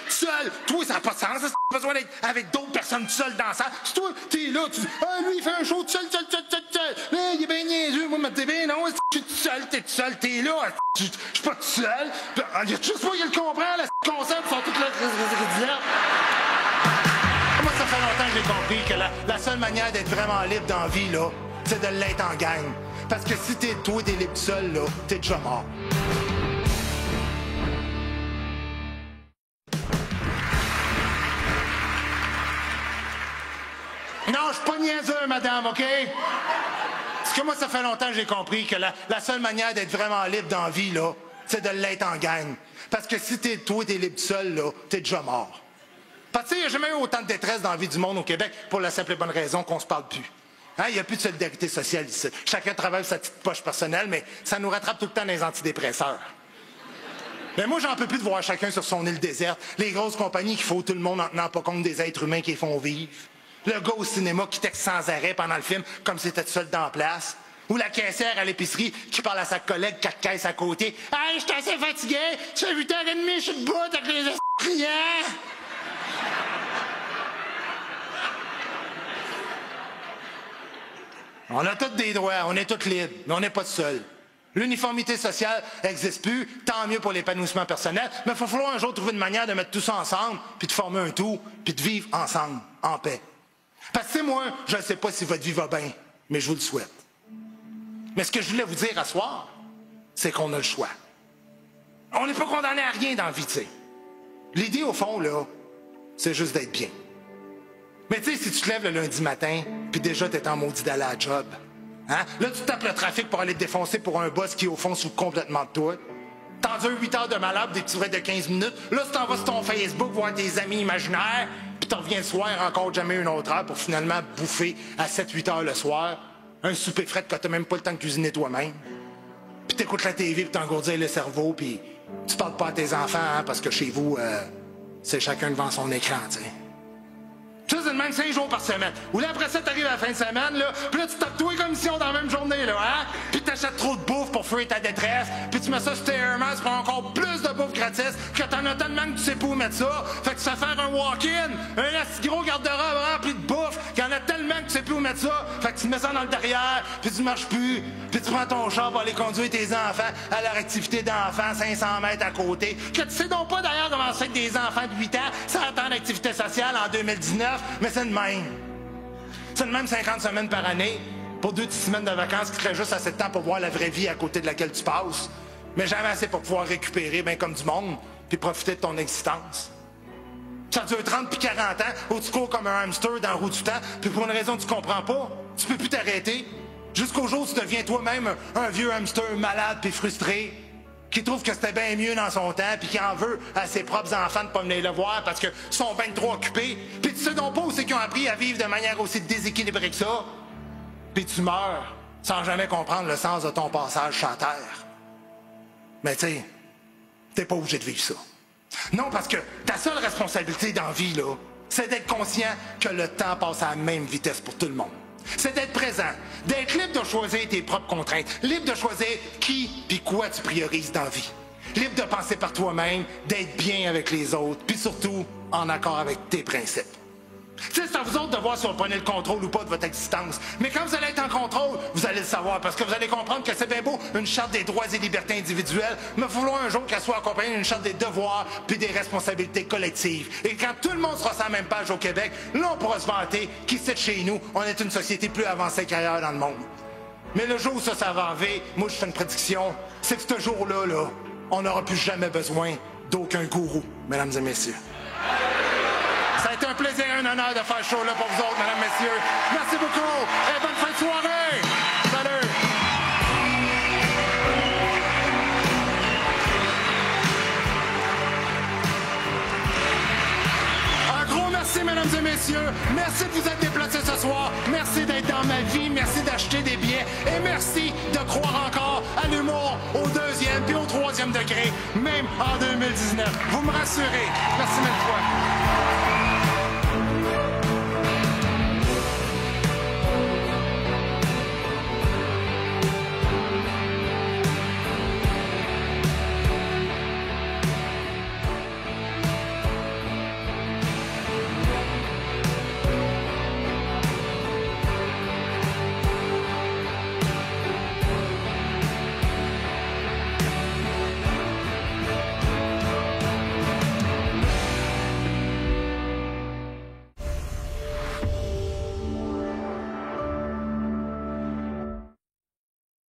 seul, toi, ça n'a pas de sens. T'as besoin d'être avec d'autres personnes seules dans ça. Si toi, t'es là, tu dis, ah, lui, il fait un show tout seul. Mais il est bien niaiseux. Moi, je me dis, ben non, je suis tout seul, t'es là. Je suis pas tout seul. Il y a juste moi qui le comprend, le concept, sont toutes là. Moi, ça fait longtemps que j'ai compris que la seule manière d'être vraiment libre dans la vie, là, c'est de l'être en gang. Parce que si toi, t'es libre seul, là, t'es déjà mort. Non, je suis pas niaiseux, madame, OK? Parce que moi, ça fait longtemps que j'ai compris que la seule manière d'être vraiment libre dans la vie, là, c'est de l'être en gang. Parce que si toi, t'es libre seul, là, t'es déjà mort. Parce que, tu sais, il n'y a jamais eu autant de détresse dans la vie du monde au Québec pour la simple et bonne raison qu'on se parle plus. Hein? Il n'y a plus de solidarité sociale ici. Chacun travaille sa petite poche personnelle, mais ça nous rattrape tout le temps dans les antidépresseurs. Mais moi, j'en peux plus de voir chacun sur son île déserte. Les grosses compagnies qui font tout le monde en tenant pas compte des êtres humains qui les font vivre. Le gars au cinéma qui texte sans arrêt pendant le film, comme si c'était seul dans la place. Ou la caissière à l'épicerie qui parle à sa collègue 4 caisses à côté. « Hey, je suis assez fatigué, ça fait 8h30, je suis debout avec les clients! » On a tous des droits, on est tous libres, mais on n'est pas seuls. L'uniformité sociale n'existe plus, tant mieux pour l'épanouissement personnel, mais il va falloir un jour trouver une manière de mettre tout ça ensemble, puis de former un tout, puis de vivre ensemble, en paix. Parce que moi, je ne sais pas si votre vie va bien, mais je vous le souhaite. Mais ce que je voulais vous dire à soir, c'est qu'on a le choix. On n'est pas condamné à rien dans la vie, tu sais. L'idée, au fond, là, c'est juste d'être bien. Mais tu sais, si tu te lèves le lundi matin, puis déjà t'es en maudit d'aller à la job, hein? Là, tu tapes le trafic pour aller te défoncer pour un boss qui, au fond, se fout complètement de toi. T'endures 8 heures de malade, des petits vrais de 15 minutes. Là, tu t'en vas sur ton Facebook voir tes amis imaginaires, puis tu reviens le soir encore jamais une autre heure pour finalement bouffer à 7-8 heures le soir un souper frais que t'as même pas le temps de cuisiner toi-même. Puis t'écoutes la TV, puis t'engourdis le cerveau, puis tu parles pas à tes enfants, hein, parce que chez vous, c'est chacun devant son écran, tu sais. Ça, c'est de même 5 jours par semaine. Ou là, après ça, t'arrives à la fin de semaine, là, puis là, tu tapes tous les commissions dans la même journée, là, hein? Puis t'achètes trop de bouffe pour fuir ta détresse, puis tu mets ça sur tes Hermès pour encore plus de bouffe gratis, que t'en as tellement que tu sais pas où mettre ça. Fait que tu fais faire un walk-in, un assez gros garde-robe rempli de bouffe, qu'il y en a tellement que tu sais plus où mettre ça. Fait que tu mets ça dans le derrière, puis tu marches plus, puis tu prends ton char pour aller conduire tes enfants à leur activité d'enfants 500 mètres à côté. Que tu sais donc pas d'ailleurs comment c'est que des enfants de 8 ans s'attendent d'activité sociale en 2019. Mais c'est de même. C'est de même 50 semaines par année pour 2 petites semaines de vacances qui te juste assez de temps pour voir la vraie vie à côté de laquelle tu passes, mais jamais assez pour pouvoir récupérer bien comme du monde puis profiter de ton existence. Ça dure 30 puis 40 ans où tu cours comme un hamster dans la roue du temps, puis pour une raison que tu comprends pas, tu peux plus t'arrêter. Jusqu'au jour où tu deviens toi-même un vieux hamster malade puis frustré, qui trouve que c'était bien mieux dans son temps, puis qui en veut à ses propres enfants de pas venir le voir parce qu'ils sont bien trop occupés. Puis tu sais donc pas où c'est qu'ils ont appris à vivre de manière aussi déséquilibrée que ça. Puis tu meurs sans jamais comprendre le sens de ton passage sur la terre. Mais tu sais, t'es pas obligé de vivre ça. Non, parce que ta seule responsabilité dans la vie, là, c'est d'être conscient que le temps passe à la même vitesse pour tout le monde. C'est d'être présent, d'être libre de choisir tes propres contraintes, libre de choisir qui puis quoi tu priorises dans la vie. Libre de penser par toi-même, d'être bien avec les autres, puis surtout en accord avec tes principes. Tu sais, c'est à vous autres de voir si vous prenez le contrôle ou pas de votre existence. Mais quand vous allez être en contrôle, vous allez le savoir, parce que vous allez comprendre que c'est bien beau une charte des droits et libertés individuelles, mais il va falloir un jour qu'elle soit accompagnée d'une charte des devoirs puis des responsabilités collectives. Et quand tout le monde sera sur la même page au Québec, là, on pourra se vanter qu'ici, chez nous, on est une société plus avancée qu'ailleurs dans le monde. Mais le jour où ça va arriver, moi, je fais une prédiction, c'est que ce jour-là, là, on n'aura plus jamais besoin d'aucun gourou, mesdames et messieurs. Ça a été un plaisir et un honneur de faire ce show-là pour vous autres, mesdames, messieurs. Merci beaucoup et bonne fin de soirée! Salut! Un gros merci, mesdames et messieurs. Merci de vous être déplacés ce soir. Merci d'être dans ma vie. Merci d'acheter des billets. Et merci de croire encore à l'humour au deuxième puis au troisième degré, même en 2019. Vous me rassurez. Merci mille fois.